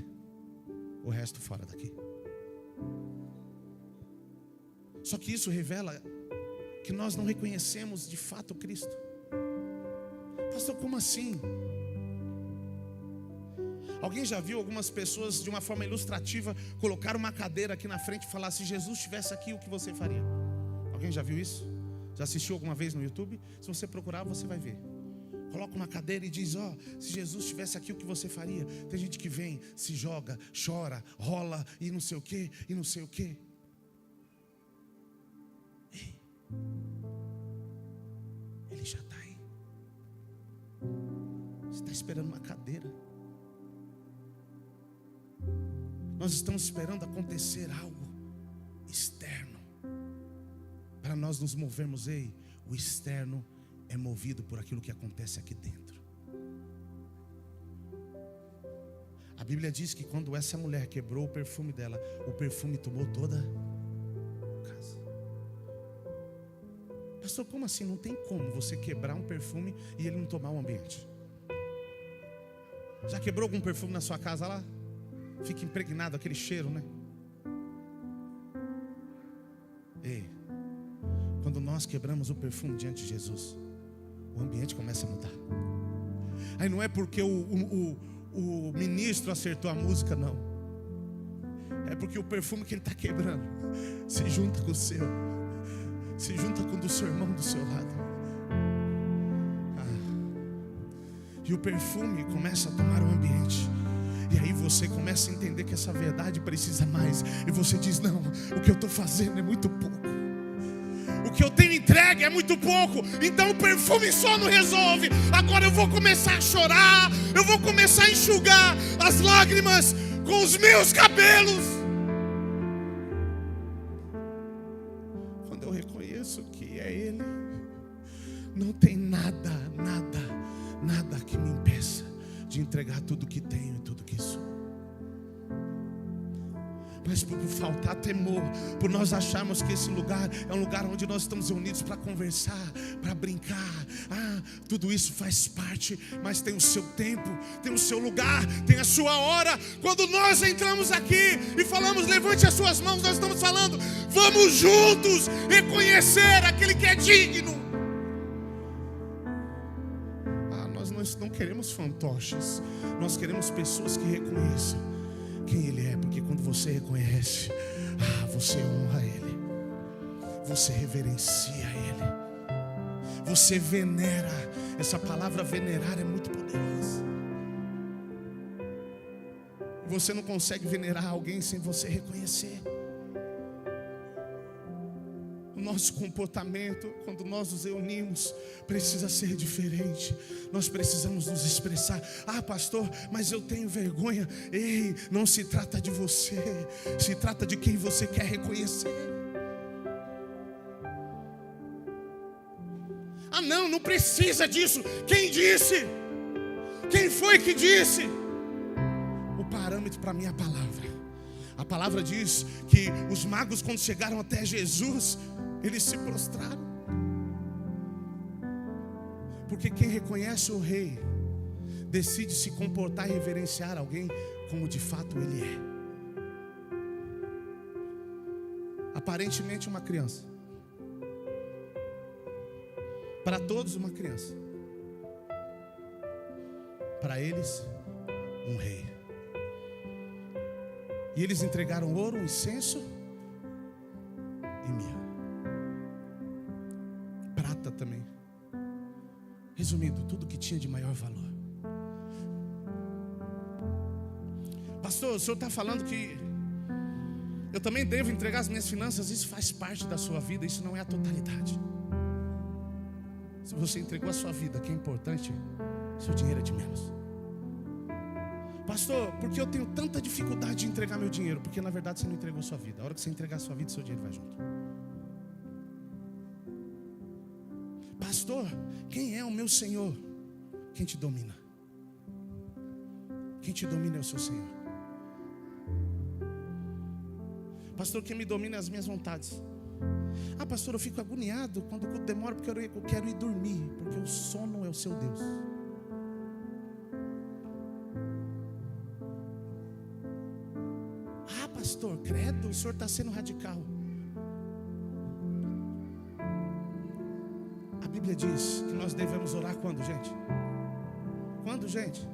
o resto fora daqui. Só que isso revela que nós não reconhecemos de fato Cristo. Pastor, como assim? Alguém já viu algumas pessoas de uma forma ilustrativa colocar uma cadeira aqui na frente e falar: se Jesus estivesse aqui, o que você faria? Alguém já viu isso? Já assistiu alguma vez no YouTube? Se você procurar, você vai ver. Coloca uma cadeira e diz: ó, se Jesus estivesse aqui, o que você faria? Tem gente que vem, se joga, chora, rola e não sei o que, e não sei o que. Ele já está aí. Você está esperando uma cadeira. Nós estamos esperando acontecer algo externo para nós nos movermos. Ei, o externo é movido por aquilo que acontece aqui dentro. A Bíblia diz que quando essa mulher quebrou o perfume dela, o perfume tomou toda a casa. Pastor, como assim? Não tem como você quebrar um perfume e ele não tomar o ambiente. Já quebrou algum perfume na sua casa lá? Fica impregnado aquele cheiro, né? Ei, quando nós quebramos o perfume diante de Jesus, o ambiente começa a mudar. Aí não é porque o ministro acertou a música, não. É porque o perfume que ele está quebrando se junta com o seu, se junta com o do seu irmão do seu lado. E o perfume começa a tomar o ambiente. E aí você começa a entender que essa verdade precisa mais. E você diz: não, o que eu estou fazendo é muito pouco. O que eu tenho entregue é muito pouco. Então o perfume só não resolve. Agora eu vou começar a chorar. Eu vou começar a enxugar as lágrimas com os meus cabelos. Quando eu reconheço que é Ele, não tem nada que me impeça de entregar tudo que tenho e tudo que sou. Mas por faltar temor, por nós acharmos que esse lugar é um lugar onde nós estamos reunidos para conversar, para brincar, tudo isso faz parte, mas tem o seu tempo, tem o seu lugar, tem a sua hora. Quando nós entramos aqui e falamos: levante as suas mãos, nós estamos falando: vamos juntos reconhecer aquele que é digno. Nós não queremos fantoches, nós queremos pessoas que reconheçam quem Ele é. Porque quando você reconhece, você honra Ele, você reverencia Ele, você venera. Essa palavra venerar é muito poderosa. Você não consegue venerar alguém sem você reconhecer. Nosso comportamento, quando nós nos reunimos, precisa ser diferente. Nós precisamos nos expressar. Pastor, mas eu tenho vergonha. Ei, não se trata de você, se trata de quem você quer reconhecer. Não precisa disso. Quem disse? Quem foi que disse? O parâmetro para mim é a palavra. A palavra diz que os magos, quando chegaram até Jesus, eles se prostraram. Porque quem reconhece o rei decide se comportar e reverenciar alguém como de fato ele é. Aparentemente uma criança, para todos uma criança, para eles um rei. E eles entregaram ouro, incenso e mirra, prata também. Resumindo, tudo que tinha de maior valor. Pastor, o senhor está falando que eu também devo entregar as minhas finanças? Isso faz parte da sua vida, isso não é a totalidade. Se você entregou a sua vida, que é importante, seu dinheiro é de menos. Pastor, porque eu tenho tanta dificuldade de entregar meu dinheiro? Porque na verdade você não entregou a sua vida. A hora que você entregar a sua vida, seu dinheiro vai junto. Pastor, quem é o meu Senhor? Quem te domina? Quem te domina é o seu Senhor. Pastor, quem me domina é as minhas vontades. Ah, pastor, eu fico agoniado quando o culto demora porque eu quero ir dormir, porque o sono é o seu Deus. Ah, pastor, credo, o senhor está sendo radical. A Bíblia diz que nós devemos orar quando, gente? Quando, gente?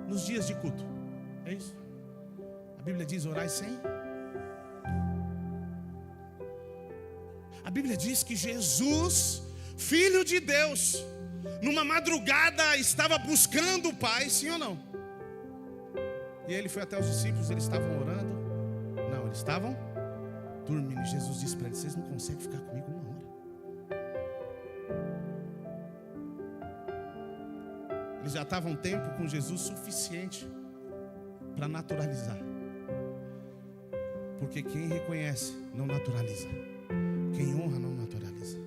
Nos dias de culto. É isso? A Bíblia diz orar sem. A Bíblia diz que Jesus, Filho de Deus, numa madrugada estava buscando o Pai, sim ou não? E ele foi até os discípulos, eles estavam orando. Não, eles estavam dormindo. E Jesus disse para eles: vocês não conseguem ficar comigo uma hora. Eles já estavam um tempo com Jesus suficiente para naturalizar. Porque quem reconhece não naturaliza. Quem honra não naturaliza.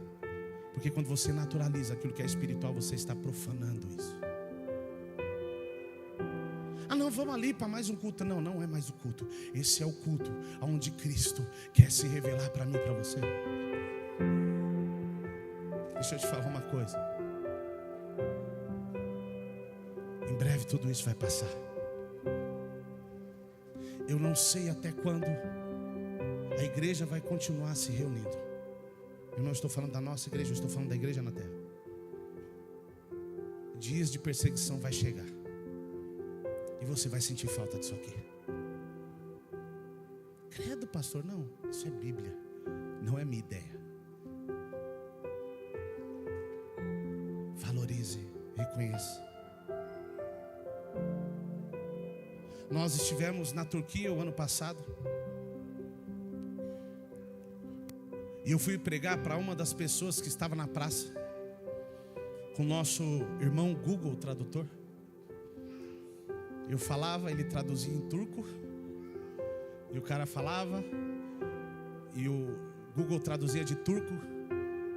Porque quando você naturaliza aquilo que é espiritual, você está profanando isso. Ah não, vamos ali para mais um culto. Não, não é mais o culto. Esse é o culto onde Cristo quer se revelar para mim e para você. Deixa eu te falar uma coisa. Em breve tudo isso vai passar. Eu não sei até quando a igreja vai continuar se reunindo. Eu não estou falando da nossa igreja, eu estou falando da igreja na terra. Dias de perseguição vai chegar. E você vai sentir falta disso aqui. Credo, pastor, não, isso é Bíblia, não é minha ideia. Valorize, reconheça. Nós estivemos na Turquia o ano passado. E eu fui pregar para uma das pessoas que estava na praça, com o nosso irmão Google Tradutor. Eu falava, ele traduzia em turco. E o cara falava, e o Google traduzia de turco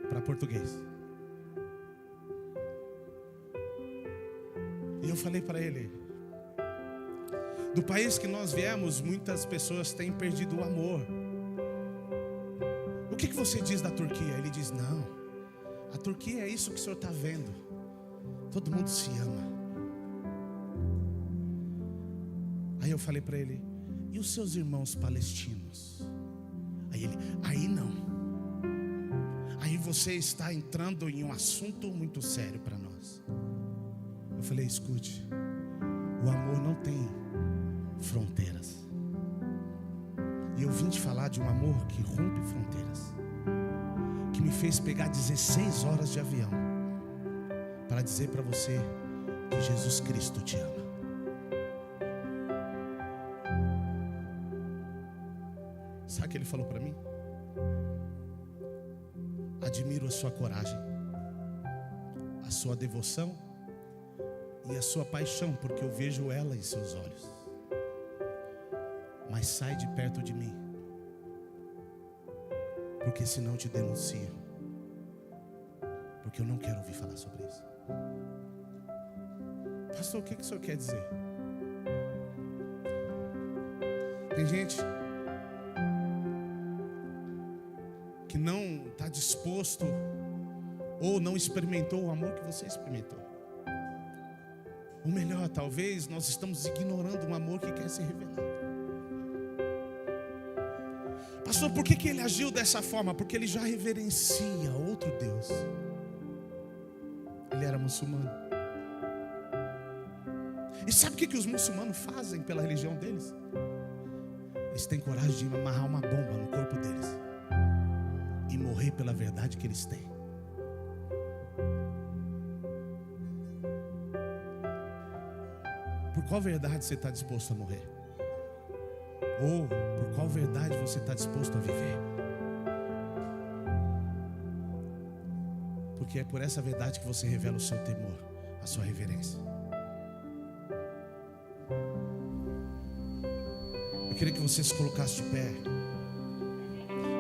para português. E eu falei para ele: do país que nós viemos, muitas pessoas têm perdido o amor. O que você diz da Turquia? Ele diz: não, a Turquia é isso que o senhor está vendo. Todo mundo se ama. Aí eu falei para ele: e os seus irmãos palestinos? Aí ele: aí não. Aí você está entrando em um assunto muito sério para nós. Eu falei: escute, o amor não tem fronteiras. E eu vim te falar de um amor que rompe fronteiras, que me fez pegar 16 horas de avião para dizer para você que Jesus Cristo te ama. Sabe o que ele falou para mim? Admiro a sua coragem, a sua devoção e a sua paixão, porque eu vejo ela em seus olhos. Mas sai de perto de mim, porque senão te denuncio. Porque eu não quero ouvir falar sobre isso. Pastor, o que o senhor quer dizer? Tem gente que não está disposto ou não experimentou o amor que você experimentou. Ou melhor, talvez nós estamos ignorando um amor que quer ser revelado. Pastor, por que ele agiu dessa forma? Porque ele já reverencia outro Deus. Ele era muçulmano. E sabe o que os muçulmanos fazem pela religião deles? Eles têm coragem de amarrar uma bomba no corpo deles e morrer pela verdade que eles têm. Por qual verdade você está disposto a morrer? Ou por qual verdade você está disposto a viver? Porque é por essa verdade que você revela o seu temor, a sua reverência. Eu queria que você se colocasse de pé,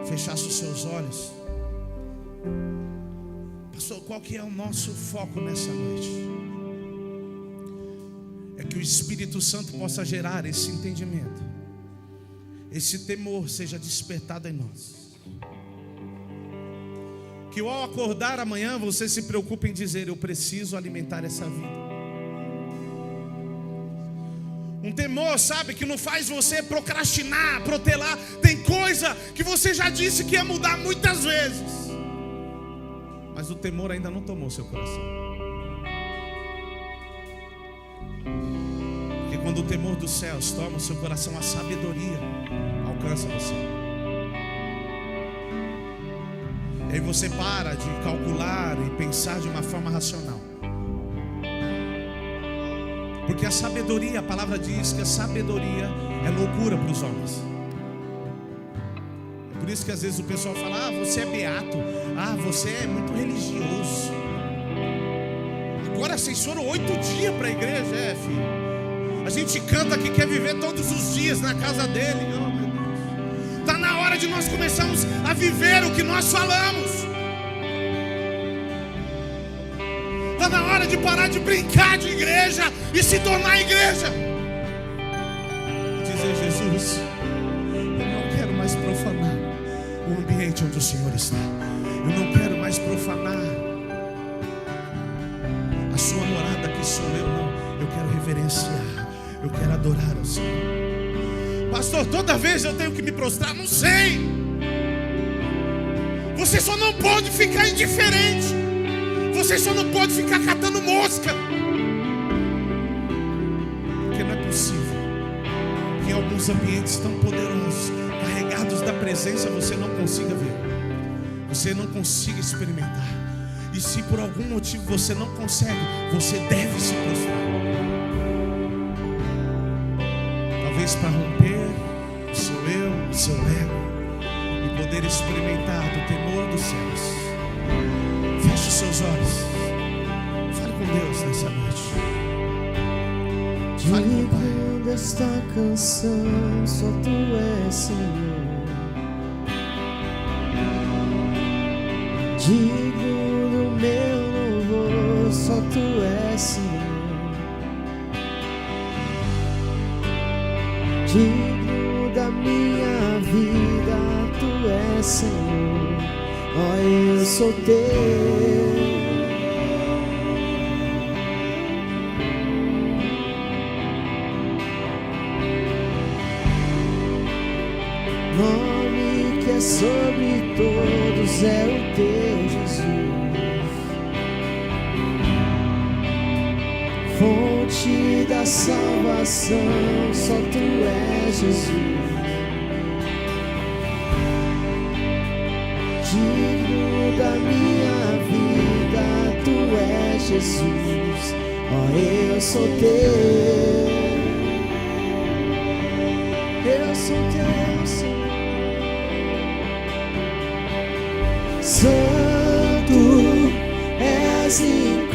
fechasse os seus olhos. Pastor, qual que é o nosso foco nessa noite? É que o Espírito Santo possa gerar esse entendimento, esse temor seja despertado em nós. Que ao acordar amanhã você se preocupe em dizer: eu preciso alimentar essa vida. Um temor, sabe, que não faz você procrastinar, protelar. Tem coisa que você já disse que ia mudar muitas vezes, mas o temor ainda não tomou seu coração. Porque quando o temor dos céus toma o seu coração, a sabedoria alcança você. E aí você para de calcular e pensar de uma forma racional. Porque a sabedoria, a palavra diz que a sabedoria é loucura para os homens. É por isso que às vezes o pessoal fala: ah, você é beato, ah, você é muito religioso. Agora vocês foram 8 dias para a igreja, filho. A gente canta que quer viver todos os dias na casa dele. Oh, meu Deus. Está na hora de nós começarmos a viver o que nós falamos. Está na hora de parar de brincar de igreja e se tornar igreja. Dizer: Jesus, eu não quero mais profanar o ambiente onde o Senhor está. Eu não quero mais profanar a sua morada, que sou eu. Não, eu quero reverenciar, eu quero adorar ao Senhor. Pastor, toda vez eu tenho que me prostrar? Não sei. Você só não pode ficar indiferente. Você só não pode ficar catando mosca. Porque não é possível que em alguns ambientes tão poderosos, carregados da presença, você não consiga ver, você não consiga experimentar. E se por algum motivo você não consegue, você deve se prostrar. Talvez para romper o seu eu, o seu ego, e poder experimentar do temor dos céus. Feche os seus olhos. Fale com Deus nessa noite. Fale com o Pai. Digo desta canção, só Tu és Senhor. Digo do meu louvor, só Tu és Senhor. Digo da minha vida, Tu és Senhor. Ó, eu sou Teu. Nome que é sobre todos é o Teu, Jesus. Fonte da salvação, só Tu és, Jesus. Digno da minha vida, Tu és, Jesus. Ó, eu sou Teu. Eu sou Teu, Senhor. Santo, és incomparável,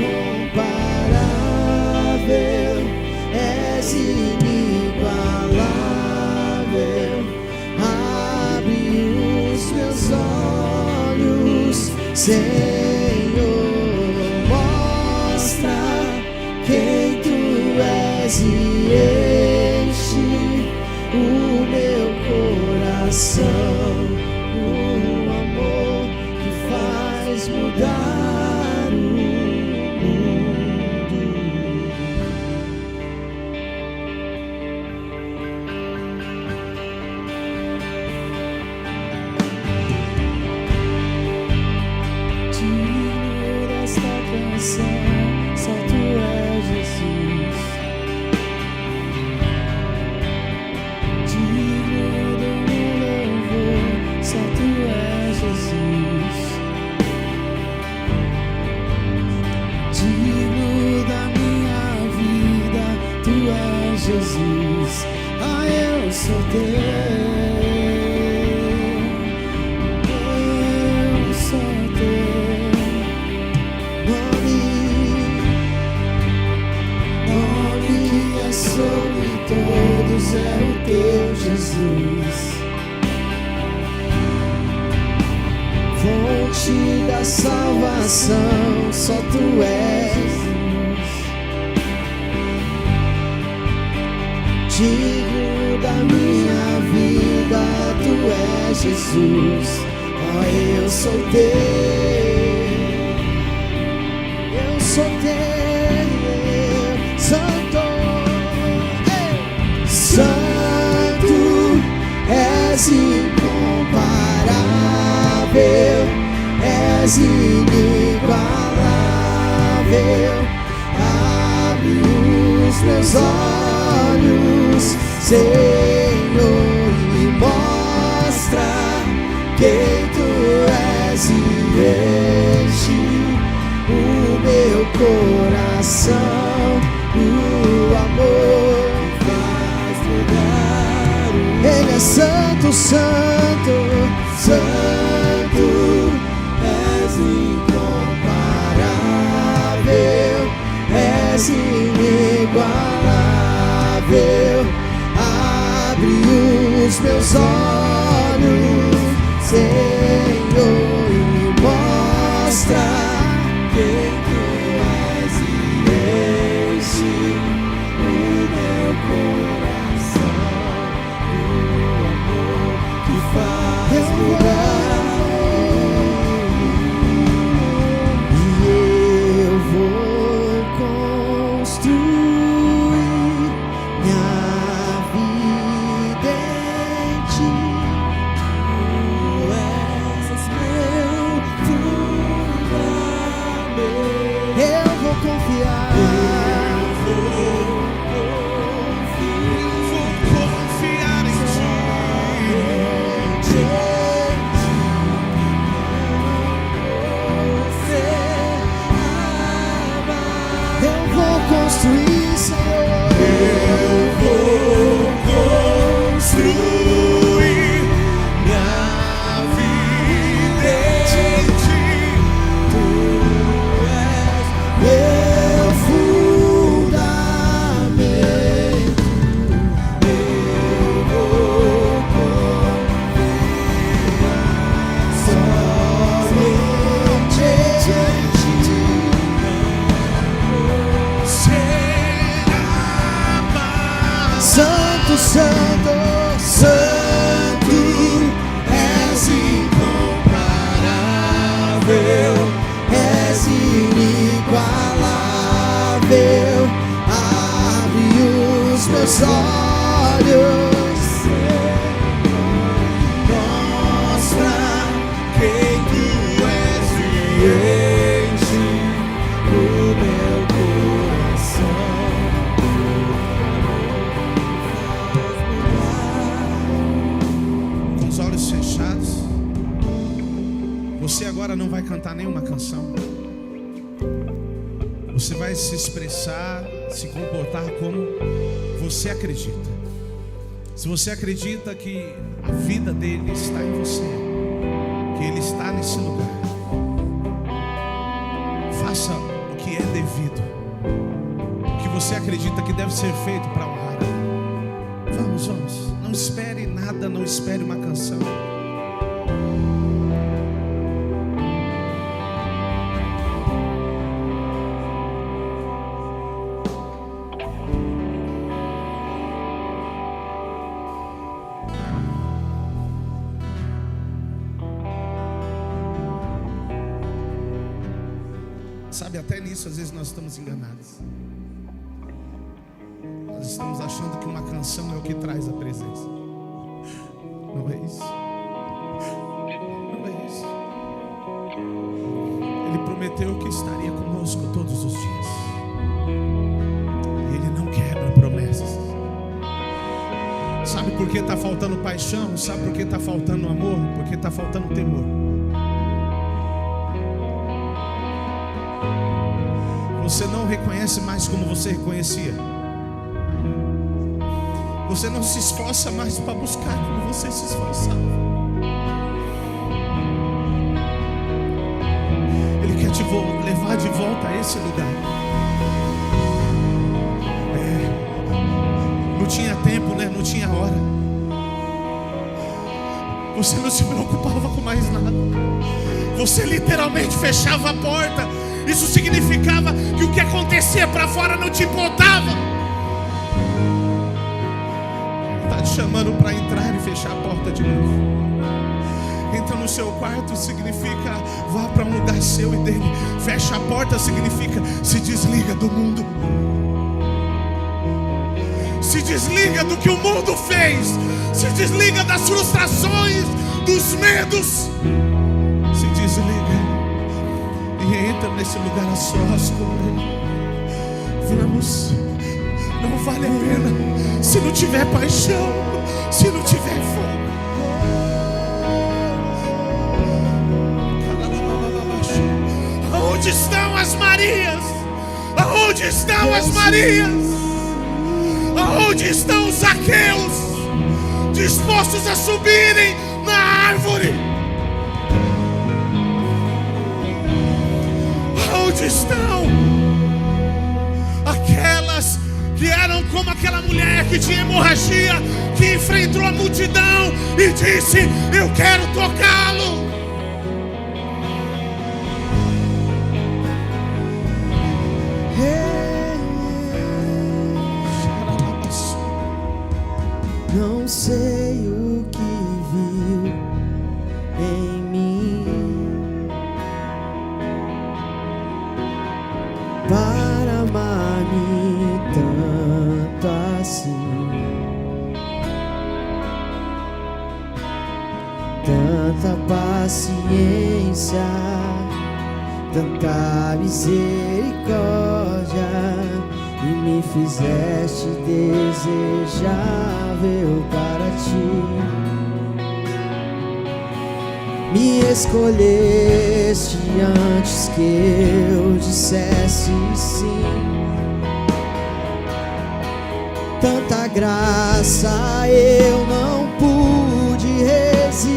és inigualável. Abre os meus olhos, Senhor, mostra quem Tu és e enche o meu coração, um amor que faz mudar o mundo. Digno desta canção, só Tu és, Jesus. Digno do meu louvor, só Tu és, Jesus. Digno da minha vida, Tu és, Jesus. Ah, eu sou Teu. Eu sou Teu. Nome que é sobre todos é o Teu, Jesus. Fonte da salvação, só Tu és, Jesus. Digno da minha vida, vida, tu és Jesus. Oh, eu sou teu, eu sou teu, santo, santo, és incomparável, és inigualável. Abre os meus olhos, Senhor, e mostra quem tu és, e enche o meu coração. O amor faz mudar. Ele é santo, santo, santo, és incomparável, és inigualável. Abre os meus olhos, Senhor, e mostra quem tu és, e enche o meu coração. O amor que faz mudar. E eu vou construir minha vida em ti. Eu vou confiar, confiar em ti. Eu vou construir, Senhor. Eu vou construir minha vida em ti. Meu fundamento, eu vou confiar somente em ti. Santo, santo, santo, és incomparável, és inigualável. Abre os meus olhos, Mostra quem tu és, e enche o meu coração. com os olhos fechados. Você agora não vai cantar nenhuma canção. Você vai se expressar, se comportar como você acredita. Se você acredita que a vida dele está em você, que ele está nesse lugar, faça o que é devido, o que você acredita que deve ser feito para honrar ele. Vamos, vamos. Não espere nada, não espere uma canção. Sabe, até nisso às vezes nós estamos enganados. Nós estamos achando que uma canção é o que traz a presença. Não é isso. Não é isso. Ele prometeu que estaria conosco todos os dias. Ele não quebra promessas. Sabe por que está faltando paixão? Sabe por que está faltando amor? Porque está faltando temor. Você não reconhece mais como você reconhecia. Você não se esforça mais para buscar como você se esforçava. Ele quer te levar de volta a esse lugar. Não tinha tempo, né? Não tinha hora. Você não se preocupava com mais nada. Você literalmente fechava a porta. Isso significava que o que acontecia para fora não te importava. Está chamando para entrar e fechar a porta de novo. Entra no seu quarto significa vá para um lugar seu e dele. Fecha a porta significa se desliga do mundo. Se desliga do que o mundo fez. Se desliga das frustrações, dos medos. Se desliga e entra nesse lugar a sós com ele. Vamos. Não vale a pena se não tiver paixão, se não tiver fogo. Aonde estão as Marias? Aonde estão as Marias? Aonde estão os Zaqueus dispostos a subirem na árvore? Aonde estão aquelas que eram como aquela mulher que tinha hemorragia, que enfrentou a multidão e disse: eu quero tocá-lo? Não sei o que viu em mim para amar-me tanto assim, tanta paciência, tanta misericórdia, e me fizeste desejável para ti. Me escolheste antes que eu dissesse sim. Tanta graça eu não pude resistir.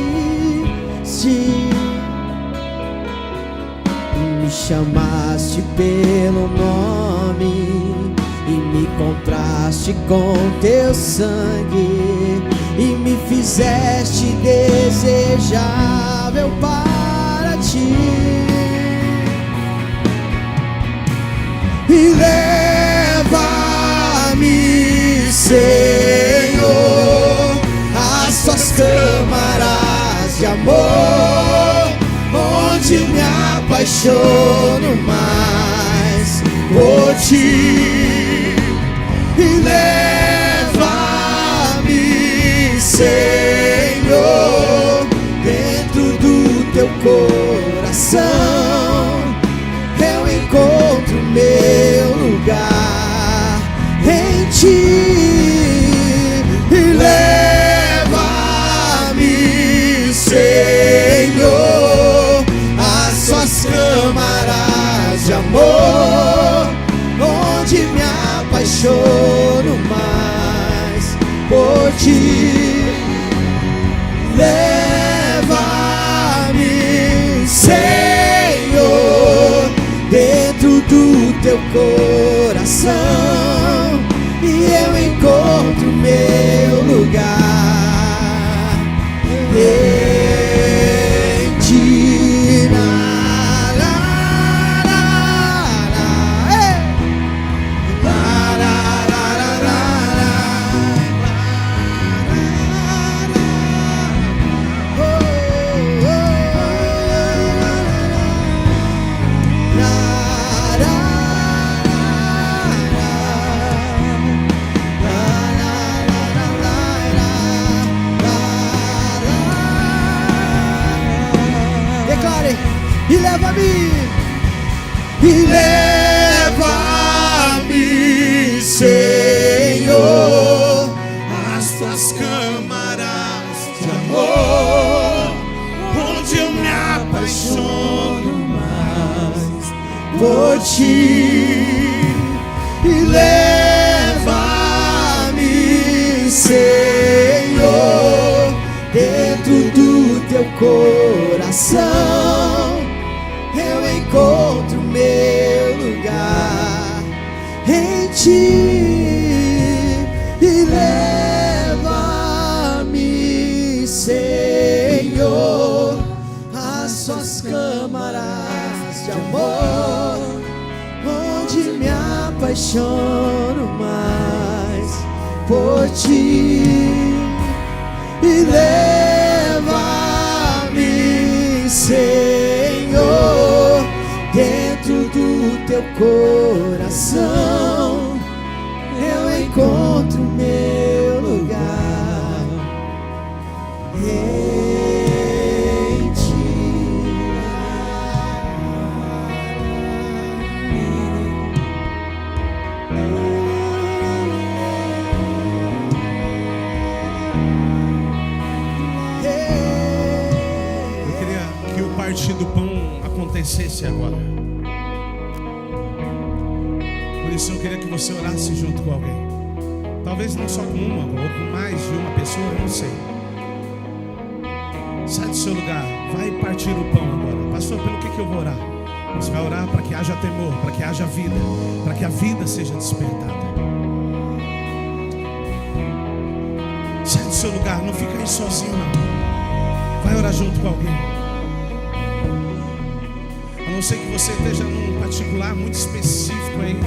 Me chamaste pelo nome e me compraste com teu sangue, e me fizeste desejável para ti. E leva-me, Senhor, às tuas câmaras de amor, onde me apaixono mais por ti. E leva-me, Senhor, dentro do teu coração, eu encontro meu lugar em ti. E leva-me, Senhor, às suas câmaras de amor, onde me apaixono mais por ti. Leva-me, Senhor, dentro do teu coração, e eu encontro meu lugar em ti. E leva-me, Senhor, às tuas câmaras de amor, onde eu me apaixono mais por ti. E leva-me, Senhor, dentro do teu coração, eu encontro meu lugar em ti. E leva-me, Senhor, às suas câmaras de amor, onde me apaixono mais por ti. e leva-me, Senhor, dentro do teu coração. Eu encontro meu lugar em ti. Eu queria que o partir do pão acontecesse agora. Por isso eu queria que você orasse junto com alguém. Talvez não só com uma, ou com mais de uma pessoa, eu não sei. Sai do seu lugar, vai partir o pão agora. Pastor, pelo que eu vou orar? Você vai orar para que haja temor, para que haja vida, para que a vida seja despertada. Sai do seu lugar, não fica aí sozinho não. Vai orar junto com alguém. A não ser que você esteja num particular muito específico aí,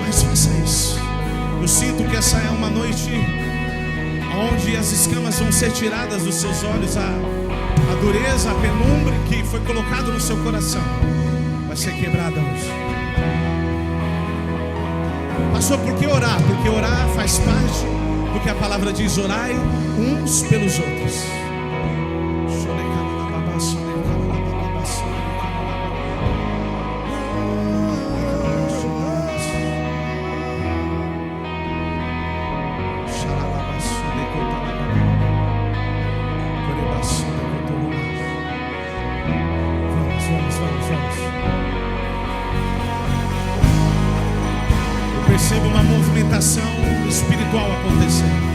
mas faça isso. Eu sinto que essa é uma noite onde as escamas vão ser tiradas dos seus olhos, a dureza, a penumbre que foi colocado no seu coração vai ser quebrada hoje. Pastor, por que orar? Porque orar faz parte do que a palavra diz: orai uns pelos outros. Perceba uma movimentação espiritual acontecendo.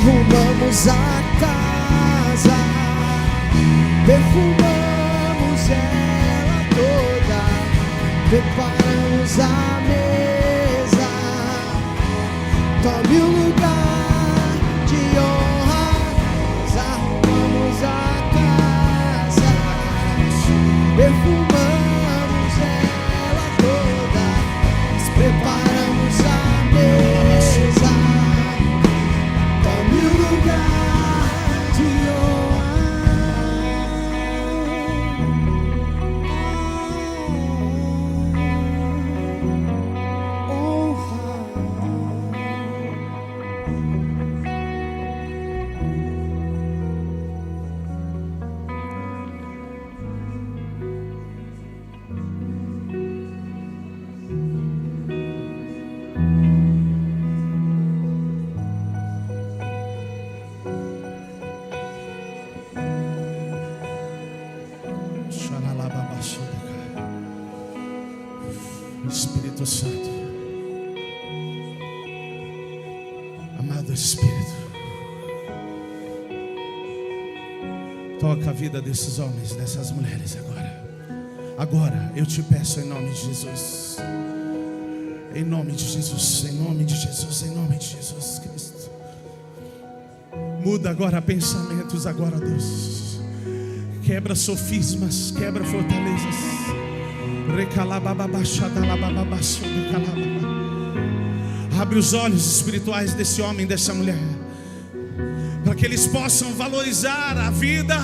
Arrumamos a casa, perfumamos ela toda, preparamos a mesa. Tome o lugar de honra. Nós arrumamos a casa, perfumamos ela toda, nós preparamos a mesa. Tome o lugar de Espírito Santo, amado Espírito, toca a vida desses homens, dessas mulheres agora. Agora eu te peço em nome de Jesus, em nome de Jesus, em nome de Jesus, em nome de Jesus Cristo. Muda agora pensamentos agora, Deus. Quebra sofismas, quebra fortalezas. Abre os olhos espirituais desse homem, dessa mulher, para que eles possam valorizar a vida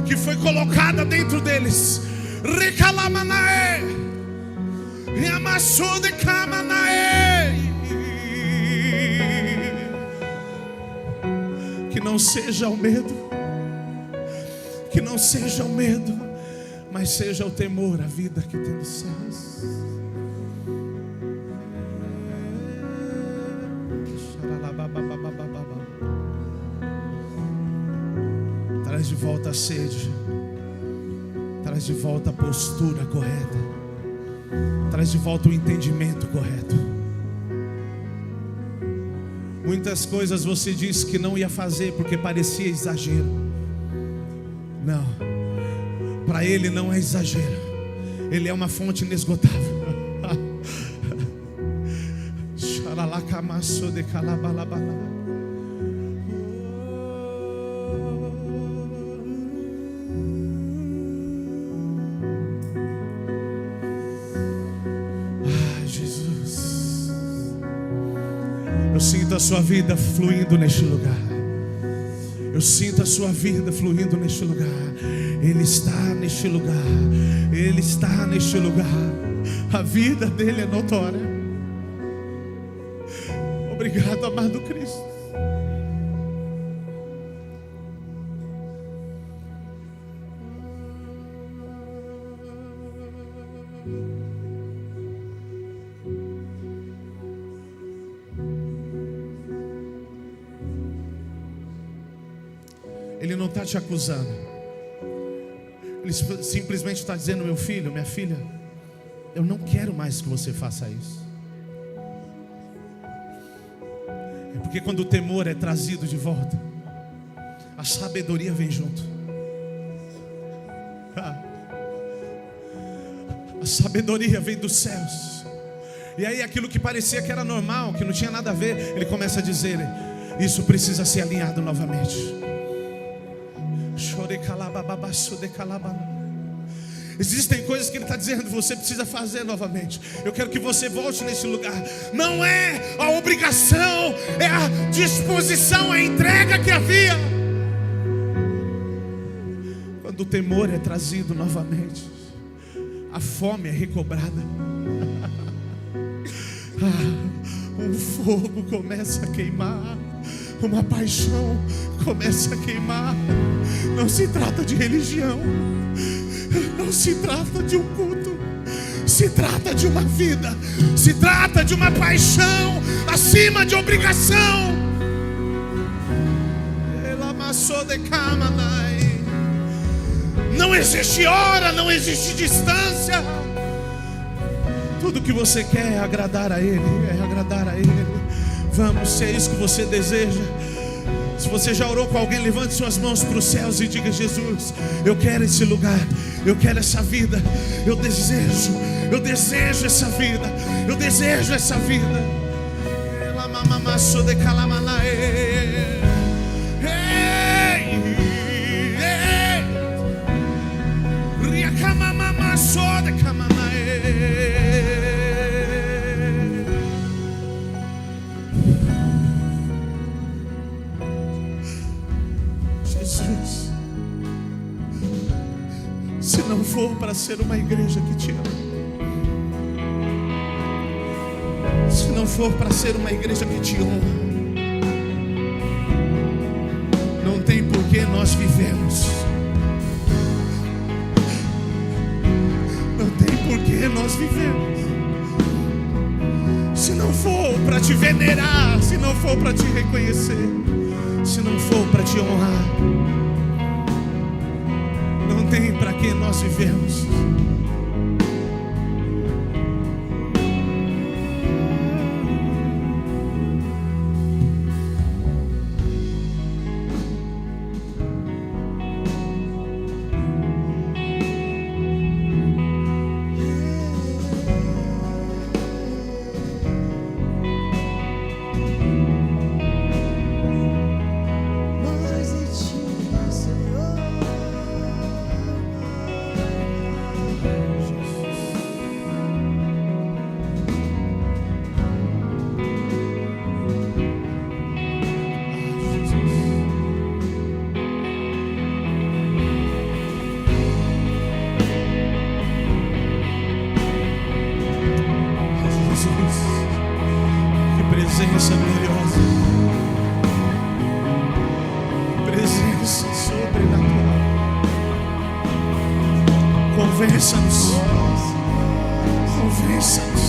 que foi colocada dentro deles. Recalamanae, Yamasode Kamanae. Que não seja o medo, que não seja o medo, mas seja o temor à vida que tem nos céus. Traz de volta a sede, traz de volta a postura correta, traz de volta o entendimento correto. Muitas coisas você disse que não ia fazer porque parecia exagero. Não, para Ele não é exagero, Ele é uma fonte inesgotável. Xaralacamaço de calabalabala. Eu sinto a sua vida fluindo neste lugar. Eu sinto a sua vida fluindo neste lugar. Ele está neste lugar. Ele está neste lugar. A vida dele é notória. Obrigado, amado Cristo. Ele não está te acusando. Ele simplesmente está dizendo: meu filho, minha filha, eu não quero mais que você faça isso. É porque quando o temor é trazido de volta, a sabedoria vem junto. A sabedoria vem dos céus. E aí aquilo que parecia que era normal, que não tinha nada a ver, ele começa a dizer: isso precisa ser alinhado novamente. Existem coisas que Ele está dizendo: você precisa fazer novamente. Eu quero que você volte nesse lugar. Não é a obrigação, é a disposição, a entrega que havia. Quando o temor é trazido novamente, a fome é recobrada. Um fogo começa a queimar, uma paixão começa a queimar. Não se trata de religião, não se trata de um culto, se trata de uma vida, se trata de uma paixão acima de obrigação. Não existe hora, não existe distância. Tudo que você quer é agradar a Ele, é agradar a Ele. Vamos, se é isso que você deseja. Se você já orou com alguém, levante suas mãos para os céus e diga: Jesus, eu quero esse lugar, eu quero essa vida, eu desejo essa vida, eu desejo essa vida. Jesus, se não for para ser uma igreja que te ama, se não for para ser uma igreja que te honra, não tem por que nós vivemos. Não tem por que nós vivemos. Se não for para te venerar, se não for para te reconhecer, se não for para te honrar, não tem para que nós vivemos. Jesus. Que presença gloriosa. Presença sobrenatural. Convença-nos. Convença-nos.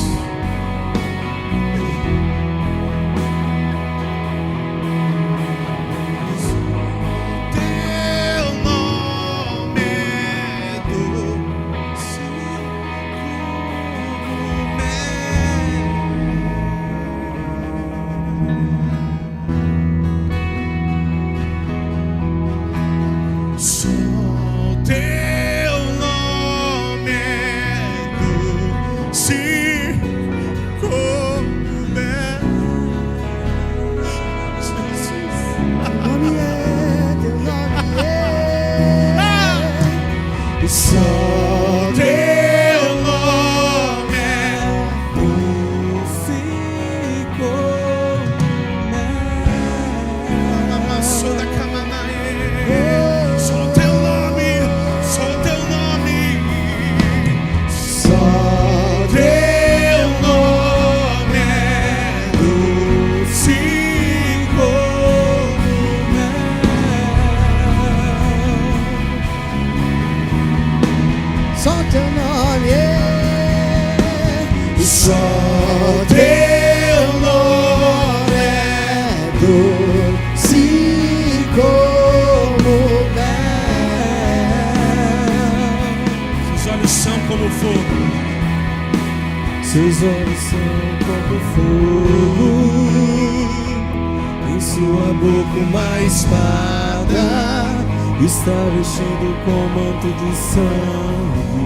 Seus olhos são como fogo, em sua boca uma espada, está vestido com manto de sangue.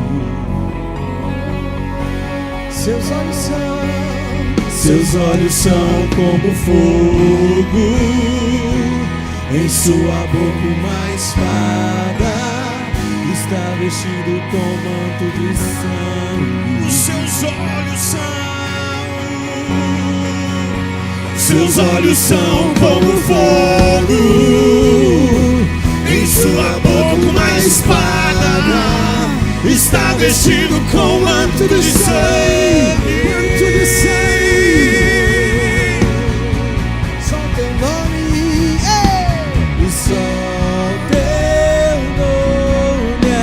Seus olhos são como fogo, em sua boca uma espada, está vestido com manto de sangue. Seus olhos são como fogo, em sua boca uma espada, está vestido com manto de sangue. Manto de sangue. Só teu nome, e só teu nome é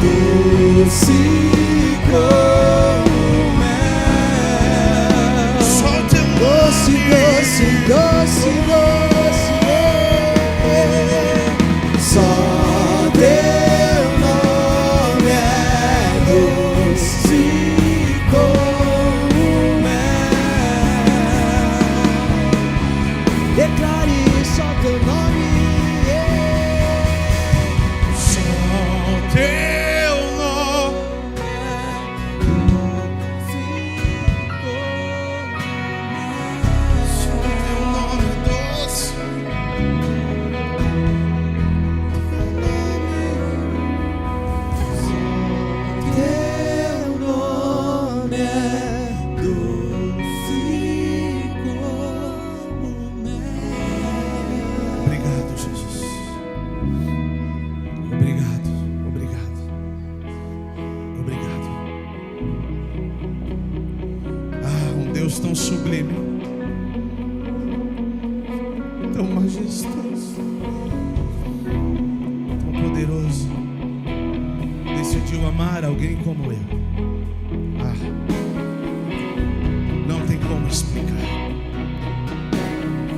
doce como mel. Só teu nome, doce, doce, doce. Só teu nome é doce como mel. Declare só teu nome, só teu nome é doce tão sublime, tão majestoso, tão poderoso, decidiu amar alguém como eu.